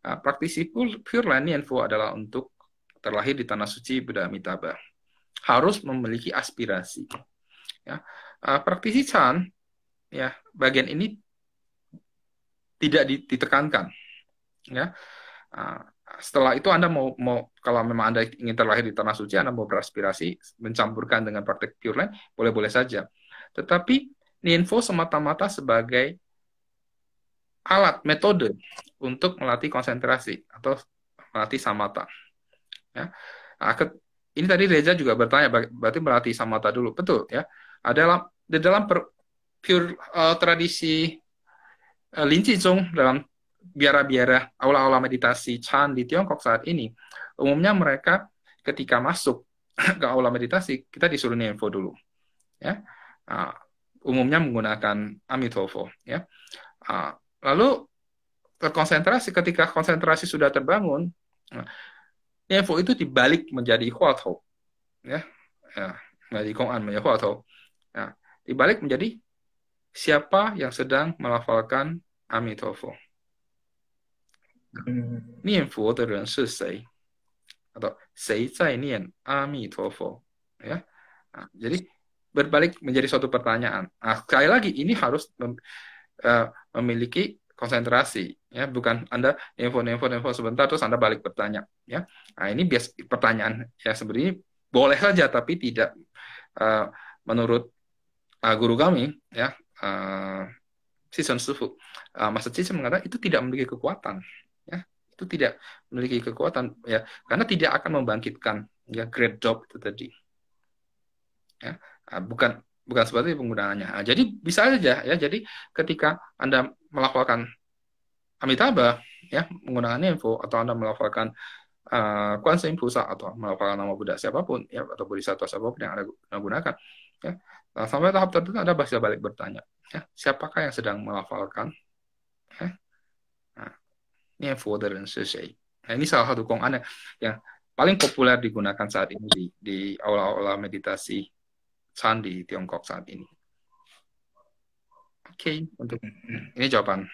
Speaker 2: Nah, praktisi Pure Land Nianfo adalah untuk terlahir di tanah suci Buddha Amitabha. Harus memiliki aspirasi. Ya. Praktisi Chan, ya, bagian ini tidak ditekankan, ya. Setelah itu Anda mau kalau memang Anda ingin terlahir di tanah suci, Anda mau beraspirasi mencampurkan dengan praktek Pure Land, boleh-boleh saja. Tetapi Ninfo semata-mata sebagai alat metode untuk melatih konsentrasi atau melatih samatha. Ya. Nah, ini tadi Reza juga bertanya, berarti melatih samatha dulu, betul ya? Adalah di dalam pure tradisi Lin Qizhong, dalam biara-biara aula-aula meditasi Chan di Tiongkok saat ini, umumnya mereka ketika masuk ke aula meditasi, kita disuruh info dulu, ya. Uh, umumnya menggunakan Amitabha, ya. Lalu terkonsentrasi, ketika konsentrasi sudah terbangun, info itu dibalik menjadi huatou, ya. Menjadi Kong'an, menjadi huatou. Ya. Dibalik menjadi siapa yang sedang melafalkan Amitabha. 念佛的人是谁 atau 谁在念阿弥陀佛 ya. Nah, jadi berbalik menjadi suatu pertanyaan. Nah, sekali lagi ini harus memiliki konsentrasi, ya, bukan Anda info sebentar terus Anda balik bertanya, ya. Nah, ini pertanyaan ya sebenarnya boleh saja tapi tidak menurut guru kami, ya, Sison Sufu, Master Chichen mengatakan itu tidak memiliki kekuatan, ya, itu tidak memiliki kekuatan, ya, karena tidak akan membangkitkan, ya, great job itu tadi, ya. Bukan seperti penggunaannya. Nah, jadi bisa saja, ya, jadi ketika Anda melafalkan Amitabha, ya, menggunakan info, atau Anda melafalkan Kuan Yin Pusa, atau melafalkan nama Buddha siapapun, ya, atau Bodhisattva siapapun yang Anda gunakan, ya. Nah, sampai tahap tertentu Anda bisa balik bertanya, ya, siapakah yang sedang melafalkan? Ya? Nah, ini Nah, ini salah satu Kong'an yang paling populer digunakan saat ini di aula-aula meditasi Chan di Tiongkok saat ini. Oke, untuk ini jawaban.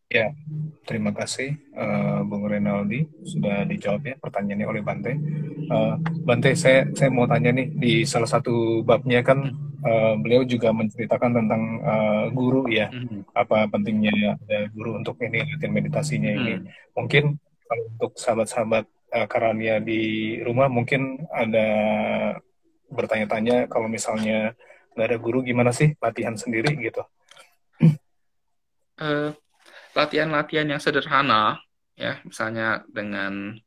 Speaker 1: Ya, terima kasih Bung Renaldi, sudah dijawab ya pertanyaannya oleh Bante. Bante, saya mau tanya nih, di salah satu babnya kan beliau juga menceritakan tentang guru ya, apa pentingnya ada guru untuk ini latihan meditasinya ini. Mungkin kalau untuk sahabat-sahabat Karania di rumah mungkin ada bertanya-tanya, kalau misalnya nggak ada guru gimana sih latihan sendiri gitu?
Speaker 2: Latihan-latihan yang sederhana, ya, misalnya dengan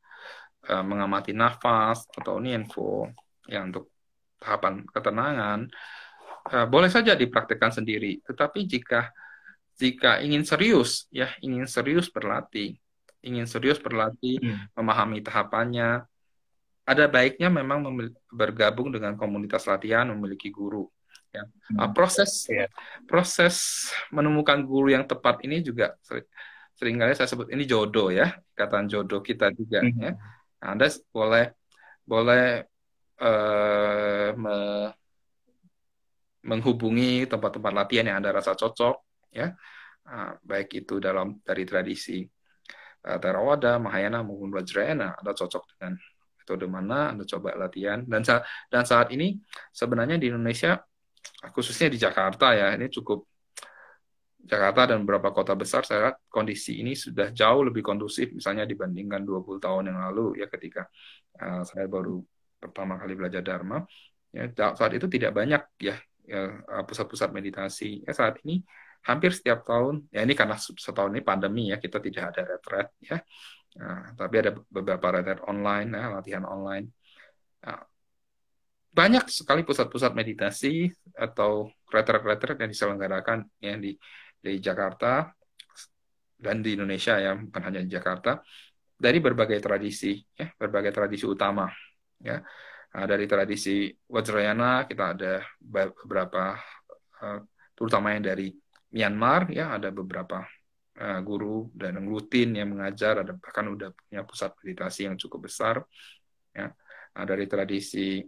Speaker 2: mengamati nafas atau nianfo, ya, untuk tahapan ketenangan, boleh saja dipraktekkan sendiri. Tetapi jika ingin serius, ya, ingin serius berlatih, memahami tahapannya, ada baiknya memang bergabung dengan komunitas latihan, memiliki guru. Ya. Proses menemukan guru yang tepat ini juga seringkali saya sebut ini jodoh, ya, ikatan jodoh kita juga. Ya. Nah, Anda boleh menghubungi tempat-tempat latihan yang Anda rasa cocok, ya. Baik itu dari tradisi Theravada, Mahayana maupun Vajrayana, Anda cocok dengan metode mana, Anda coba latihan. Dan saat ini sebenarnya di Indonesia, khususnya di Jakarta, ya, ini cukup, Jakarta dan beberapa kota besar, saya lihat kondisi ini sudah jauh lebih kondusif misalnya dibandingkan 20 tahun yang lalu, ya, ketika saya baru pertama kali belajar Dharma, ya, saat itu tidak banyak, ya, pusat-pusat meditasi. Ya, saat ini hampir setiap tahun, ya, ini karena setahun ini pandemi, ya, kita tidak ada retret, ya. Tapi ada beberapa retret online, ya, latihan online. Banyak sekali pusat-pusat meditasi atau retret-retret yang diselenggarakan, ya, di Jakarta dan di Indonesia, ya, bukan hanya di Jakarta, dari berbagai tradisi, ya, berbagai tradisi utama, ya. Dari tradisi Vajrayana kita ada beberapa, terutama yang dari Myanmar, ya, ada beberapa guru dan rutin yang mengajar, ada bahkan udah punya pusat meditasi yang cukup besar, ya. Dari tradisi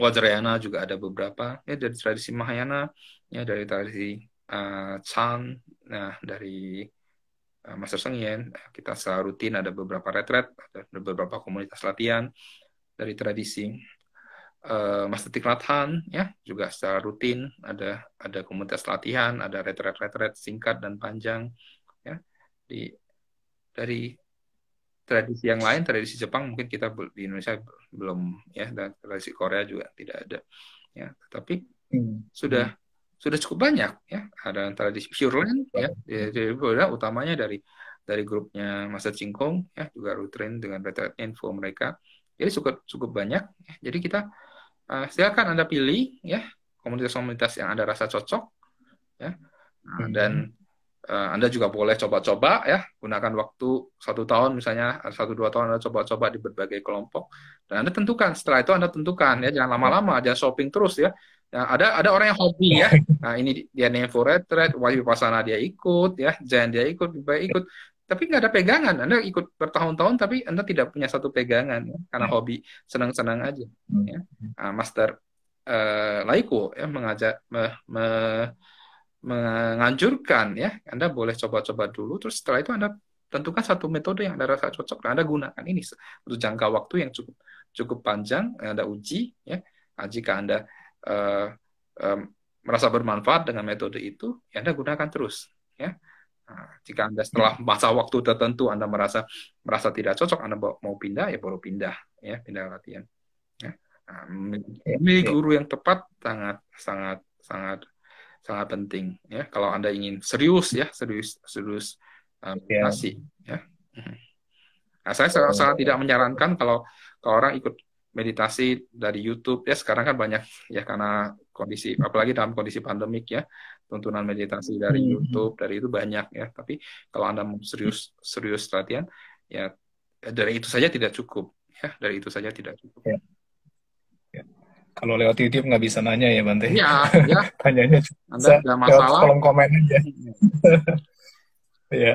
Speaker 2: Vajrayana juga ada beberapa, ya, dari tradisi Mahayana, ya, dari tradisi Chan, nah, dari Master Sheng Yen, kita secara rutin ada beberapa retret, ada beberapa komunitas latihan. Dari tradisi Master Thich Nhat Hanh, ya, juga secara rutin ada komunitas latihan, ada retret-retret singkat dan panjang, ya. Dari tradisi yang lain, tradisi Jepang mungkin kita di Indonesia belum ya, dan tradisi Korea juga tidak ada ya. Tetapi
Speaker 3: Hmm.
Speaker 2: sudah cukup banyak ya. Ada tradisi Pure Land ya, dari utamanya dari grupnya Master Chingkong ya, juga Rutrain dengan retreat info mereka. Jadi cukup banyak ya. Jadi kita silakan Anda pilih ya komunitas-komunitas yang Anda rasa cocok ya. Dan Anda juga boleh coba-coba ya, gunakan waktu 1 tahun misalnya, 1-2 tahun Anda coba-coba di berbagai kelompok, dan Anda tentukan, setelah itu Anda tentukan ya, jangan lama-lama, jangan shopping terus ya. Nah, ada orang yang hobi ya, nah ini dia Nevo Retreat, Wahyu Vipassana dia ikut ya, Zen dia ikut, Vipa ikut, tapi nggak ada pegangan. Anda ikut bertahun-tahun tapi Anda tidak punya satu pegangan ya, karena hobi, senang-senang aja ya. Nah, Master Laiko ya menganjurkan ya, Anda boleh coba-coba dulu, terus setelah itu Anda tentukan satu metode yang Anda rasa cocok, dan Anda gunakan ini untuk jangka waktu yang cukup panjang, Anda uji ya. Nah, jika Anda merasa bermanfaat dengan metode itu, ya Anda gunakan terus ya. Nah, jika Anda setelah masa waktu tertentu Anda merasa tidak cocok, Anda mau pindah, ya baru pindah ya, pindah latihan ya. Nah, memilih guru yang tepat sangat penting ya, kalau Anda ingin serius meditasi ya. Nah, saya sangat tidak menyarankan kalau orang ikut meditasi dari YouTube ya, sekarang kan banyak ya, karena kondisi, apalagi dalam kondisi pandemik ya, tuntunan meditasi dari YouTube dari itu banyak ya. Tapi kalau Anda mau serius latihan ya, dari itu saja tidak cukup ya, dari itu saja tidak cukup
Speaker 3: ya. Kalau lewat YouTube nggak bisa nanya ya, Bante?
Speaker 2: Iya, ya.
Speaker 3: Tanyanya
Speaker 2: Anda ada masalah,
Speaker 3: kolom komen aja. Ya.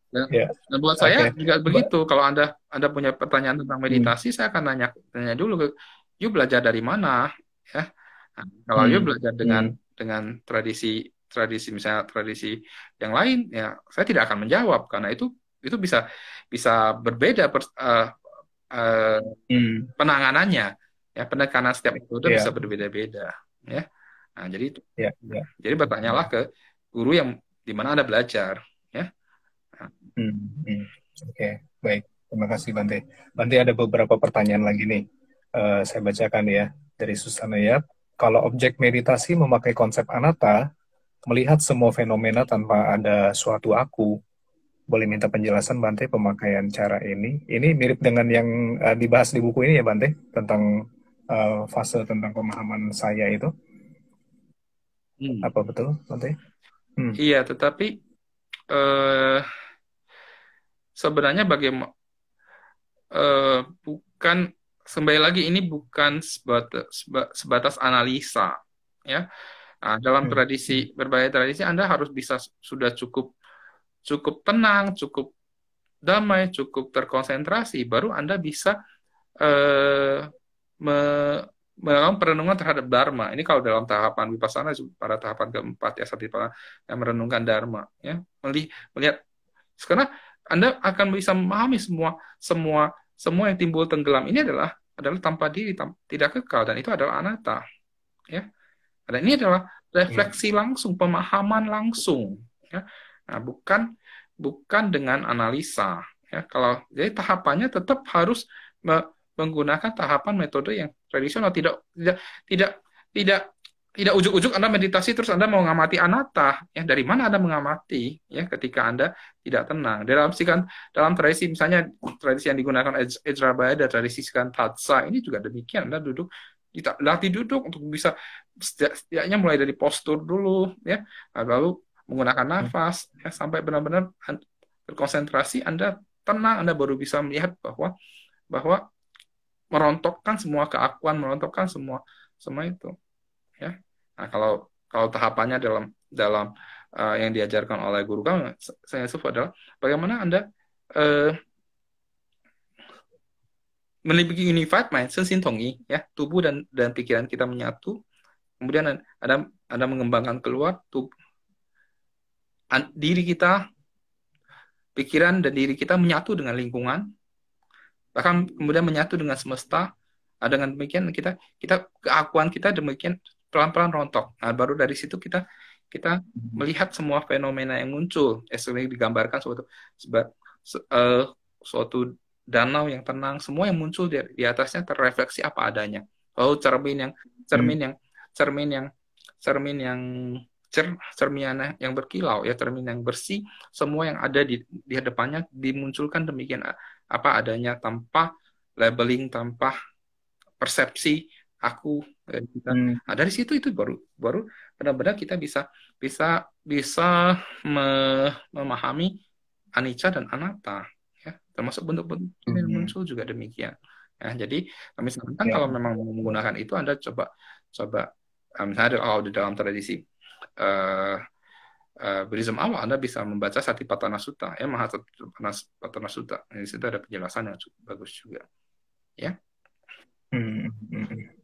Speaker 2: Dan buat saya juga begitu. Kalau Anda punya pertanyaan tentang meditasi, saya akan tanya dulu ke you belajar dari mana ya. Nah, kalau you belajar dengan tradisi misalnya tradisi yang lain ya, saya tidak akan menjawab, karena itu bisa berbeda penanganannya ya, penekanan setiap metode bisa berbeda-beda ya. Nah, jadi itu. Jadi bertanyalah ke guru yang di mana Anda belajar ya.
Speaker 3: Oke, baik. Terima kasih, Bante. Bante, ada beberapa pertanyaan lagi nih. Saya bacakan ya, dari Susana ya. Kalau objek meditasi memakai konsep anatta, melihat semua fenomena tanpa ada suatu aku, boleh minta penjelasan, Bante, pemakaian cara ini? Ini mirip dengan yang dibahas di buku ini ya, Bante, tentang fase tentang pemahaman saya itu. Apa betul, Bante?
Speaker 2: Iya, tetapi sebenarnya bagaimana bukan, kembali lagi, ini bukan sebatas analisa ya. Nah, dalam berbagai tradisi Anda harus bisa sudah cukup tenang, cukup damai, cukup terkonsentrasi, baru Anda bisa melakukan perenungan terhadap Dharma. Ini kalau dalam tahapan Vipassana, pada tahapan keempat ya, Satipatthana, yang merenungkan Dharma ya, melihat, karena Anda akan bisa memahami semua yang timbul tenggelam ini adalah tanpa diri, tidak kekal, dan itu adalah anatta ya. Dan ini adalah refleksi langsung, pemahaman langsung ya. Nah, bukan dengan analisa ya. Jadi tahapannya tetap harus menggunakan tahapan metode yang tradisional, tidak ujuk-ujuk Anda meditasi terus Anda mau mengamati anatta ya. Dari mana Anda mengamati ya ketika Anda tidak tenang? Dalam tradisi, misalnya tradisi yang digunakan Vajrayana, tradisi Tatsa, ini juga demikian. Anda latih duduk untuk bisa setidaknya mulai dari postur dulu ya, lalu menggunakan nafas ya, sampai benar-benar berkonsentrasi, Anda tenang, Anda baru bisa melihat bahwa merontokkan semua keakuan, merontokkan semua itu ya. Nah, kalau tahapannya dalam yang diajarkan oleh guru kami, saya adalah bagaimana Anda memiliki unified mind, sesintongi ya, tubuh dan pikiran kita menyatu. Kemudian Anda mengembangkan keluar diri kita, pikiran dan diri kita menyatu dengan lingkungan, bahkan kemudian menyatu dengan semesta. Dengan demikian kita keakuan kita demikian pelan-pelan rontok. Nah, baru dari situ kita melihat semua fenomena yang muncul, sering digambarkan suatu danau yang tenang, semua yang muncul di atasnya terrefleksi apa adanya. Lalu cermin yang cermin yang cermin yang berkilau ya, cermin yang bersih, semua yang ada di hadapannya dimunculkan demikian apa adanya, tanpa labeling, tanpa persepsi aku kita. Nah, dari situ itu baru benar-benar kita bisa memahami anicca dan anatta ya, termasuk bentuk-bentuk yang muncul juga demikian ya. Jadi misalkan kalau memang menggunakan itu, Anda coba misalnya kalau di dalam tradisi Buddhism awal, Anda bisa membaca Satipatthana Sutta ya, Mahasatipatthana Sutta. Di situ ada penjelasan yang cukup bagus juga ya.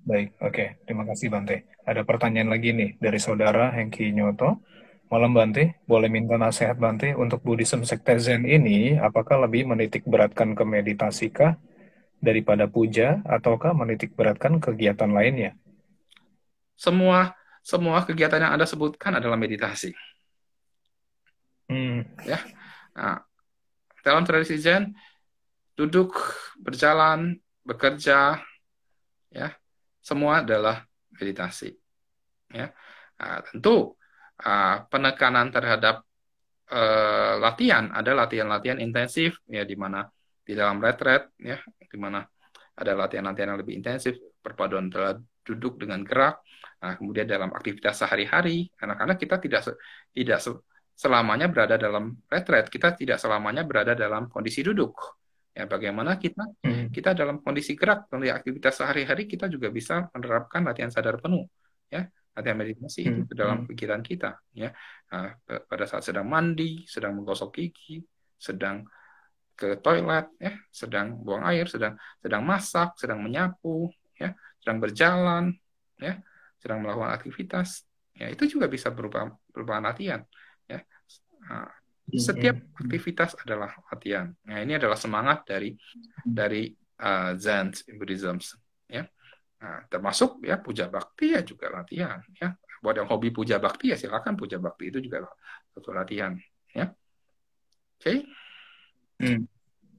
Speaker 3: Baik, oke. Terima kasih Bante. Ada pertanyaan lagi nih dari saudara Hengki Nyoto. Malam Bante, boleh minta nasihat Bante untuk Buddhism Sekte Zen ini, apakah lebih menitik beratkan ke meditasi kah daripada puja, ataukah menitik beratkan kegiatan lainnya?
Speaker 2: Semua kegiatan yang Anda sebutkan adalah meditasi. Ya. Nah, dalam tradisi Zen, duduk, berjalan, bekerja, ya, semua adalah meditasi. Ya. Nah, tentu penekanan terhadap latihan, ada latihan-latihan intensif ya, di mana di dalam retret ya, di mana ada latihan-latihan yang lebih intensif, perpaduan antara duduk dengan gerak. Nah, kemudian dalam aktivitas sehari-hari, anak-anak kita tidak selamanya berada dalam retret, kita tidak selamanya berada dalam kondisi duduk. Ya, bagaimana kita dalam kondisi gerak, dalam aktivitas sehari-hari kita juga bisa menerapkan latihan sadar penuh, ya, latihan meditasi itu ke dalam pikiran kita, ya. Nah, pada saat sedang mandi, sedang menggosok gigi, sedang ke toilet, ya, sedang buang air, sedang masak, sedang menyapu, ya, sedang berjalan, ya, sedang melakukan aktivitas, ya, itu juga bisa berupa latihan, ya. Nah, setiap aktivitas adalah latihan. Nah, ini adalah semangat dari Zen Buddhism, ya. Nah, termasuk ya puja bakti ya juga latihan, ya. Buat yang hobi puja bakti ya silakan puja bakti, itu juga satu latihan, ya. Oke.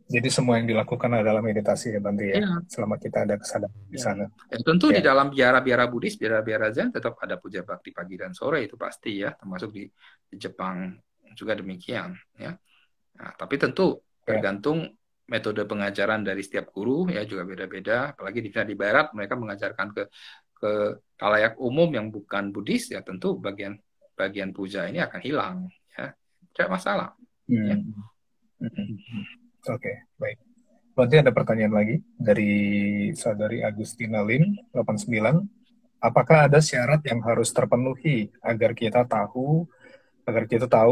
Speaker 3: Jadi semua yang dilakukan adalah meditasi ya Bante ya. Selama kita ada kesadaran di sana.
Speaker 2: Ya, tentu di dalam biara-biara Buddhis, biara-biara Zen tetap ada puja bakti pagi dan sore, itu pasti ya, termasuk di Jepang juga demikian ya. Nah, tapi tentu tergantung metode pengajaran dari setiap guru ya, juga beda-beda. Apalagi di Barat mereka mengajarkan ke khalayak umum yang bukan Buddhis ya, tentu bagian puja ini akan hilang ya. Tidak masalah. Ya.
Speaker 3: Oke, baik. Berarti ada pertanyaan lagi dari saudari Agustina Lim 89. Apakah ada syarat yang harus terpenuhi agar kita tahu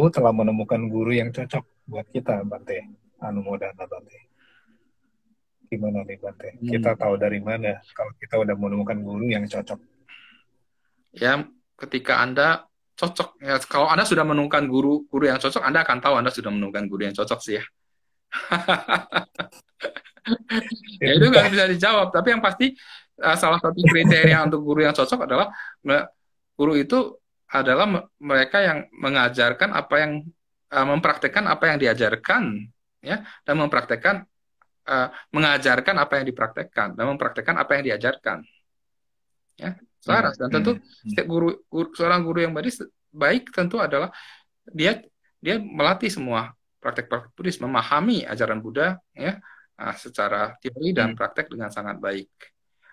Speaker 3: telah menemukan guru yang cocok buat kita, Bante? Anumodana, Bante. Gimana nih, Bante? Kita tahu dari mana kalau kita udah menemukan guru yang cocok?
Speaker 2: Ya, ketika Anda cocok, ya, kalau Anda sudah menemukan guru yang cocok, Anda akan tahu Anda sudah menemukan guru yang cocok sih ya. Ya itu nggak bisa dijawab, tapi yang pasti salah satu kriteria untuk guru yang cocok adalah guru itu adalah mereka yang mengajarkan apa yang mempraktekkan apa yang diajarkan ya, dan mempraktekkan mengajarkan apa yang dipraktekkan dan mempraktekkan apa yang diajarkan ya, selaras. Dan tentu setiap seorang guru yang baik tentu adalah dia melatih semua praktek-praktek Buddhis, memahami ajaran Buddha ya, secara teori dan praktek dengan sangat baik.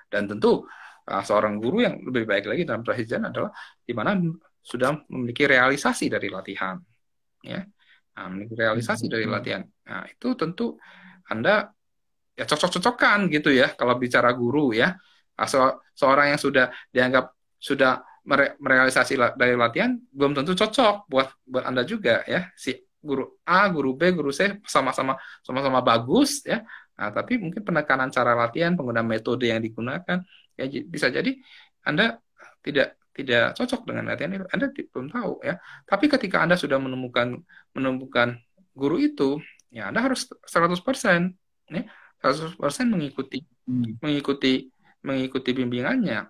Speaker 2: Dan tentu seorang guru yang lebih baik lagi dalam tradisi Zen adalah di mana sudah memiliki realisasi dari latihan, ya, memiliki realisasi dari latihan. Nah, itu tentu Anda ya cocok-cocokan gitu ya. Kalau bicara guru ya, seorang yang sudah dianggap sudah merealisasi dari latihan belum tentu cocok buat Anda juga ya. Si guru A, guru B, guru C sama-sama bagus ya. Nah, tapi mungkin penekanan cara latihan, penggunaan metode yang digunakan ya bisa jadi Anda tidak cocok dengan latihan itu. Anda belum tahu ya. Tapi ketika Anda sudah menemukan guru itu, ya Anda harus 100% ya, 100% mengikuti bimbingannya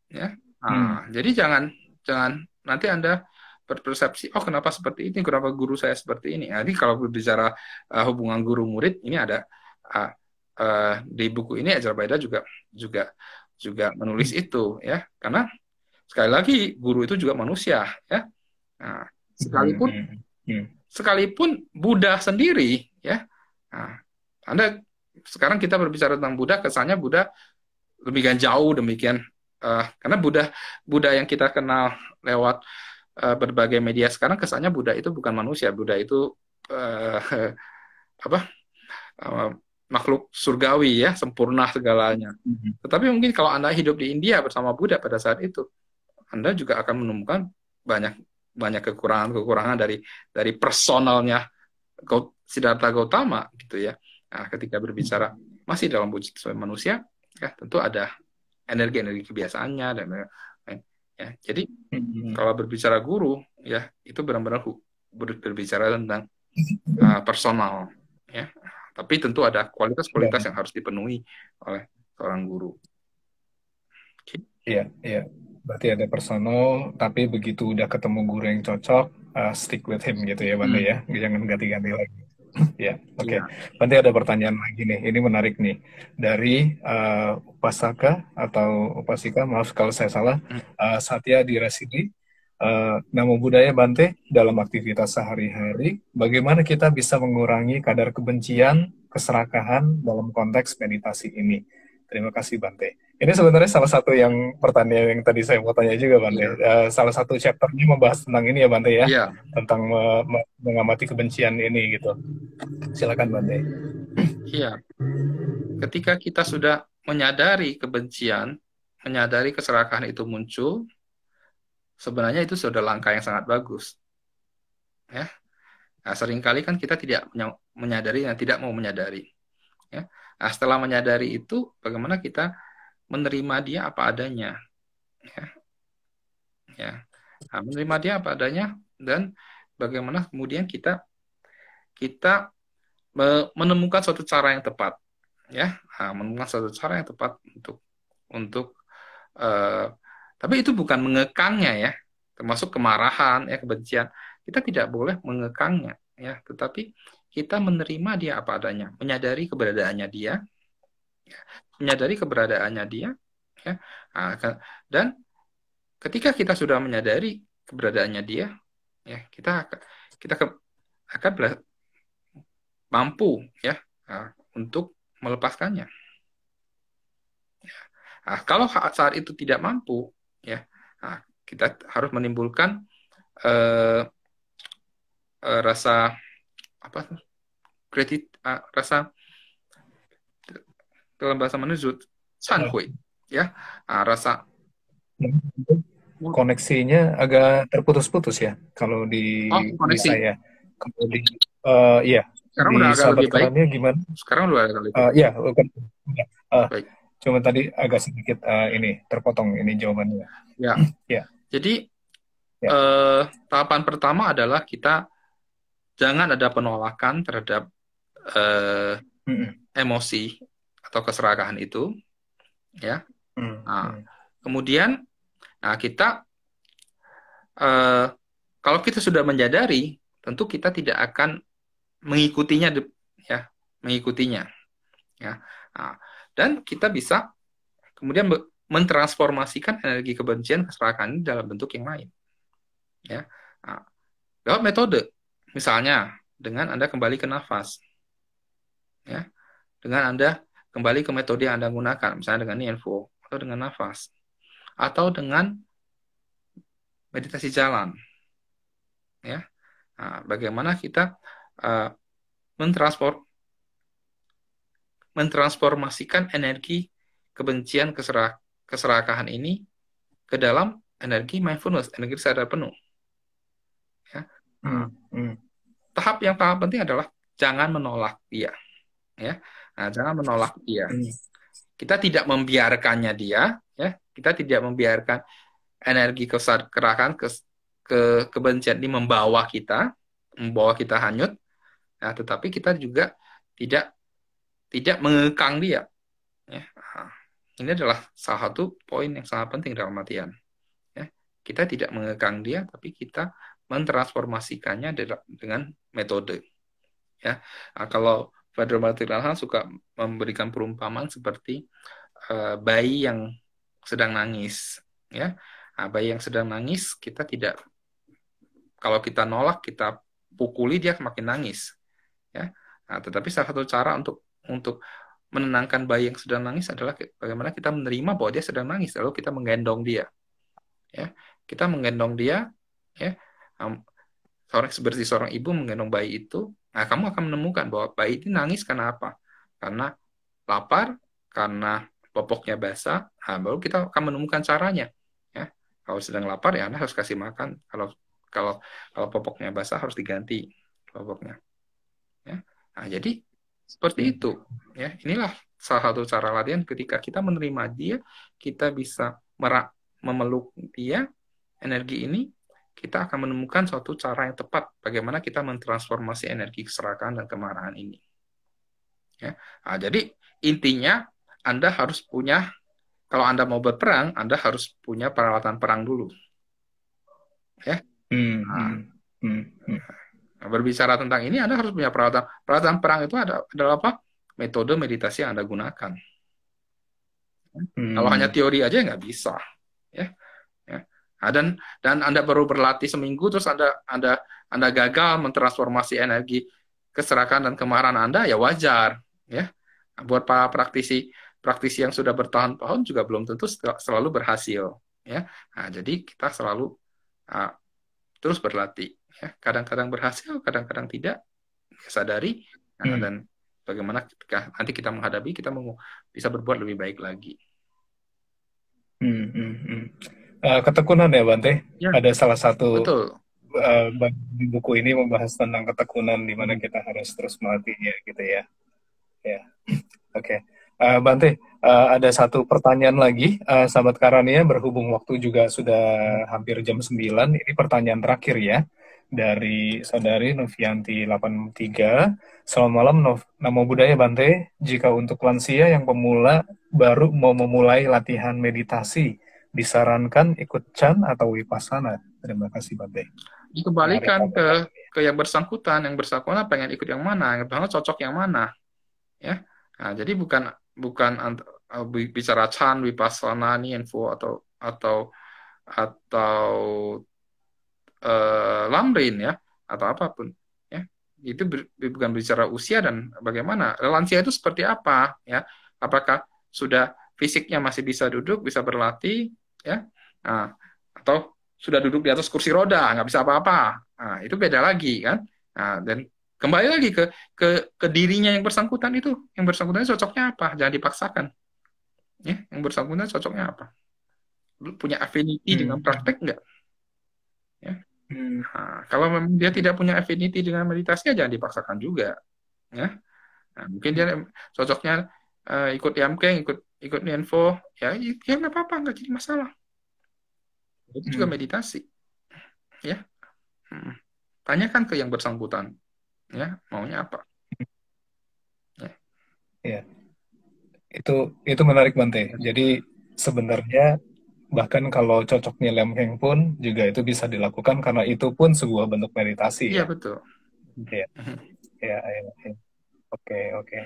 Speaker 2: ya. Nah, jadi jangan nanti Anda berpersepsi, oh kenapa seperti ini, kenapa guru saya seperti ini. Jadi kalau berbicara hubungan guru murid, ini ada Ah, di buku ini Ezra Baida juga juga juga menulis itu ya, karena sekali lagi guru itu juga manusia ya. Nah, sekalipun sekalipun Buddha sendiri ya, nah, Anda sekarang kita berbicara tentang Buddha, kesannya Buddha demikian jauh demikian, karena Buddha Buddha yang kita kenal lewat berbagai media sekarang, kesannya Buddha itu bukan manusia, Buddha itu apa makhluk surgawi ya, sempurna segalanya. Tetapi mungkin kalau Anda hidup di India bersama Buddha pada saat itu, Anda juga akan menemukan banyak kekurangan-kekurangan dari personalnya Siddhartha Gautama gitu ya. Nah, ketika berbicara masih dalam wujud sebagai manusia, ya tentu ada energi-energi kebiasaannya dan lain-lain. Ya, jadi kalau berbicara guru, ya itu benar-benar berbicara tentang personal, ya. Tapi tentu ada kualitas-kualitas yang harus dipenuhi oleh seorang guru.
Speaker 3: Iya, iya. Berarti ada personal, tapi begitu udah ketemu guru yang cocok, stick with him gitu ya, Bante ya. Jangan ganti-ganti lagi. Ya, oke. Bante ada pertanyaan lagi nih. Ini menarik nih. Dari Upasaka atau Upasika, maaf kalau saya salah, Satya Dirasidi. Namo Buddhaya Bante, dalam aktivitas sehari-hari, bagaimana kita bisa mengurangi kadar kebencian, keserakahan dalam konteks meditasi ini? Terima kasih Bante. Ini sebenarnya salah satu yang pertanyaan yang tadi saya mau tanya juga Bante. Salah satu chapternya membahas tentang ini ya Bante ya, tentang mengamati kebencian ini gitu. Silakan Bante.
Speaker 2: Iya. Ketika kita sudah menyadari kebencian, menyadari keserakahan itu muncul, sebenarnya itu sudah langkah yang sangat bagus. Ya. Nah, seringkali kan kita tidak menyadari dan tidak mau menyadari. Ya. Nah, setelah menyadari itu, bagaimana kita menerima dia apa adanya. Ya. Ya. Nah, menerima dia apa adanya, dan bagaimana kemudian kita menemukan suatu cara yang tepat. Ya. Nah, menemukan suatu cara yang tepat untuk tapi itu bukan mengekangnya ya, termasuk kemarahan ya, kebencian. Kita tidak boleh mengekangnya ya, tetapi kita menerima dia apa adanya, menyadari keberadaannya dia, ya. Dan ketika kita sudah menyadari keberadaannya dia, ya kita akan mampu ya untuk melepaskannya. Nah, kalau saat itu tidak mampu, ya, nah, kita harus menimbulkan rasa rasa dalam bahasa Mandarin sanhui, ya, rasa
Speaker 3: koneksinya agak terputus-putus ya kalau di saya. Kalau di iya.
Speaker 2: Sekarang
Speaker 3: di
Speaker 2: udah agak lebih baik.
Speaker 3: Gimana?
Speaker 2: Sekarang udah agak lebih baik.
Speaker 3: Iya,
Speaker 2: baik.
Speaker 3: Cuma tadi agak sedikit ini terpotong ini jawabannya.
Speaker 2: Ya. Ya. Jadi tahapan pertama adalah kita jangan ada penolakan terhadap emosi atau keserakahan itu, ya. Nah, kemudian, kita kalau kita sudah menyadari, tentu kita tidak akan mengikutinya, ya, ya. Nah, dan kita bisa kemudian mentransformasikan energi kebencian, keserakahan ini dalam bentuk yang lain, ya. Nah, lewat metode, misalnya dengan Anda kembali ke nafas, ya, dengan Anda kembali ke metode yang Anda gunakan, misalnya dengan Nianfo atau dengan nafas, atau dengan meditasi jalan, ya. Nah, bagaimana kita mentransformasikan energi kebencian, keserakahan ini ke dalam energi mindfulness, energi sadar penuh. Ya. Tahap yang paling penting adalah jangan menolak dia. Ya. Nah, jangan menolak dia. Kita tidak membiarkannya dia, ya. Kita tidak membiarkan energi keserakahan, kebencian ini membawa kita hanyut. Nah, tetapi kita juga tidak mengekang dia. Ya. Nah, ini adalah salah satu poin yang sangat penting dalam latihan. Ya. Kita tidak mengekang dia, tapi kita mentransformasikannya dengan metode. Ya. Nah, kalau Father Martin Alhan suka memberikan perumpamaan seperti bayi yang sedang nangis, ya. Nah, bayi yang sedang nangis, kita tidak, kalau kita nolak, kita pukuli, dia semakin nangis, ya. Nah, tetapi salah satu cara untuk menenangkan bayi yang sedang nangis adalah bagaimana kita menerima bahwa dia sedang nangis, lalu kita menggendong dia, ya. Kita menggendong dia, ya. Seperti seorang ibu menggendong bayi itu, nah kamu akan menemukan bahwa bayi ini nangis karena apa? Karena lapar, karena popoknya basah. Nah, baru kita akan menemukan caranya. Ya, kalau sedang lapar ya Anda harus kasih makan. Kalau popoknya basah harus diganti popoknya. Ya. Nah, jadi seperti itu. Ya, inilah salah satu cara latihan. Ketika kita menerima dia, kita bisa memeluk dia, energi ini. Kita akan menemukan suatu cara yang tepat bagaimana kita mentransformasi energi keserakahan dan kemarahan ini. Ya. Nah, jadi intinya Anda harus punya, kalau Anda mau berperang, Anda harus punya peralatan perang dulu. Ya. Berbicara tentang ini, Anda harus punya peralatan perang itu adalah apa? Metode meditasi yang Anda gunakan. Kalau hanya teori aja nggak bisa. Ya. Nah, dan Anda baru berlatih seminggu terus Anda gagal mentransformasi energi keserakahan dan kemarahan Anda, ya wajar, ya. Nah, buat para praktisi yang sudah bertahun-tahun juga belum tentu selalu berhasil, ya. Nah, jadi kita selalu terus berlatih, ya. Kadang-kadang berhasil, kadang-kadang tidak, sadari, dan bagaimana ketika nanti kita menghadapi, kita bisa berbuat lebih baik lagi.
Speaker 3: Ketekunan ya Bante, ya. Ada salah satu
Speaker 2: di
Speaker 3: buku ini membahas tentang ketekunan di mana kita harus terus melatihnya gitu ya. Ya, oke. Bante, ada satu pertanyaan lagi, sahabat Karania, berhubung waktu juga sudah hampir jam 9, ini pertanyaan terakhir ya dari saudari Novianti 83. Selamat malam, Namo Buddhaya Bante. Jika untuk lansia yang pemula baru mau memulai latihan meditasi, disarankan ikut Chan atau Vipassana? Terima kasih Bante.
Speaker 2: Dikembalikan ke yang bersangkutan pengen ikut yang mana, yang cocok yang mana, ya. Nah, jadi bukan bicara Chan, Vipassana, Nianfo atau Lamrin, ya, atau apapun, ya. Itu bukan bicara usia dan bagaimana lansia itu seperti apa, ya. Apakah sudah fisiknya masih bisa duduk, bisa berlatih, ya, atau sudah duduk di atas kursi roda, nggak bisa apa-apa. Nah, itu beda lagi, kan. Nah, dan kembali lagi ke dirinya yang bersangkutan itu. Yang bersangkutan cocoknya apa? Jangan dipaksakan. Ya, yang bersangkutan cocoknya apa? Lu punya affinity dengan praktek nggak? Ya. Nah, kalau memang dia tidak punya affinity dengan meditasi, jangan dipaksakan juga. Ya. Nah, mungkin dia cocoknya ikut Yamkeng, ikut Nianfo, ya nggak apa-apa, nggak jadi masalah. Itu juga meditasi, ya. Tanyakan ke yang bersangkutan, ya, maunya apa.
Speaker 3: Ya, itu menarik Bante. Jadi sebenarnya bahkan kalau cocoknya Lemheng pun juga itu bisa dilakukan karena itu pun sebuah bentuk meditasi.
Speaker 2: Iya, betul.
Speaker 3: Ya. Oke.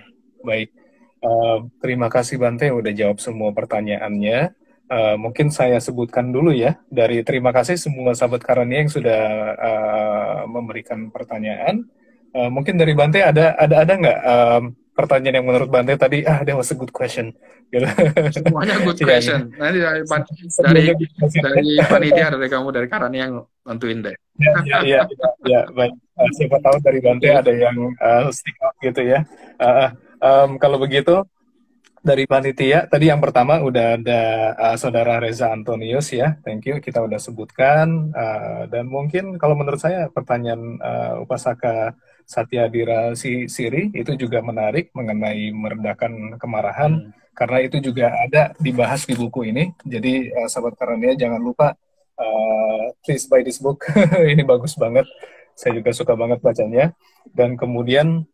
Speaker 3: Baik. Terima kasih Bante udah jawab semua pertanyaannya. Mungkin saya sebutkan dulu ya, dari terima kasih semua sahabat Karania yang sudah memberikan pertanyaan. Mungkin dari Bante ada nggak pertanyaan yang menurut Bante tadi, that was a good question. Gitu.
Speaker 2: Semuanya good question. Nanti dari panitia, dari kamu, dari Karania yang nentuin deh.
Speaker 3: Ya, baik. Siapa tahu dari Bante ada yang stick out gitu ya. Kalau begitu, dari panitia, tadi yang pertama udah ada Saudara Reza Antonius ya, thank you, kita udah sebutkan. Dan mungkin kalau menurut saya pertanyaan Upasaka Satyadira Siri itu juga menarik mengenai meredakan kemarahan, karena itu juga ada dibahas di buku ini. Jadi sahabat Karania jangan lupa, please buy this book, ini bagus banget, saya juga suka banget bacanya. Dan kemudian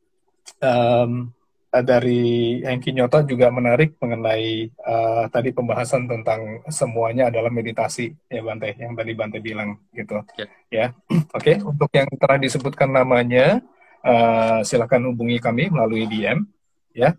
Speaker 3: dari Hengki Nyoto juga menarik mengenai tadi pembahasan tentang semuanya adalah meditasi ya Bante, yang tadi Bante bilang gitu ya. Oke. Untuk yang telah disebutkan namanya, silakan hubungi kami melalui DM ya.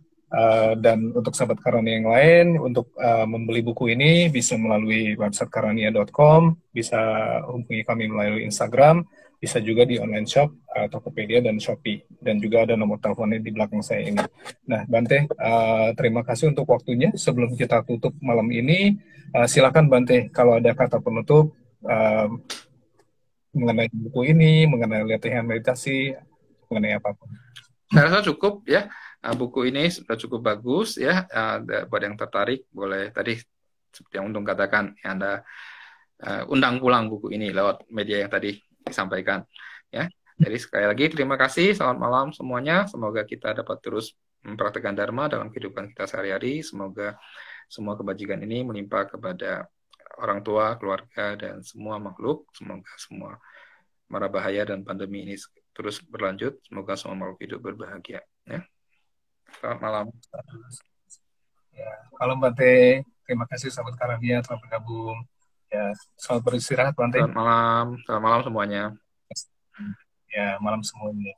Speaker 3: Dan untuk sahabat Karania yang lain, untuk membeli buku ini bisa melalui website karania.com, bisa hubungi kami melalui Instagram, bisa juga di online shop, Tokopedia dan Shopee, dan juga ada nomor teleponnya di belakang saya ini. Nah, Bante, terima kasih untuk waktunya. Sebelum kita tutup malam ini, silakan Bante kalau ada kata penutup mengenai buku ini, mengenai latihan meditasi, mengenai apapun.
Speaker 2: Saya rasa cukup ya. Buku ini sudah cukup bagus ya. Buat yang tertarik boleh tadi seperti yang Untung katakan, ya, Anda undang pulang buku ini lewat media yang tadi disampaikan ya. Jadi sekali lagi terima kasih, selamat malam semuanya. Semoga kita dapat terus mempraktikkan Dharma dalam kehidupan kita sehari-hari. Semoga semua kebajikan ini melimpah kepada orang tua, keluarga, dan semua makhluk. Semoga semua mara bahaya dan pandemi ini terus berlanjut. Semoga semua makhluk hidup berbahagia. Ya. Selamat malam.
Speaker 3: Ya, malam Bante. Terima kasih sahabat Karania telah bergabung. Ya, selamat beristirahat Bante.
Speaker 2: Selamat malam semuanya.
Speaker 3: Ya, malam semuanya.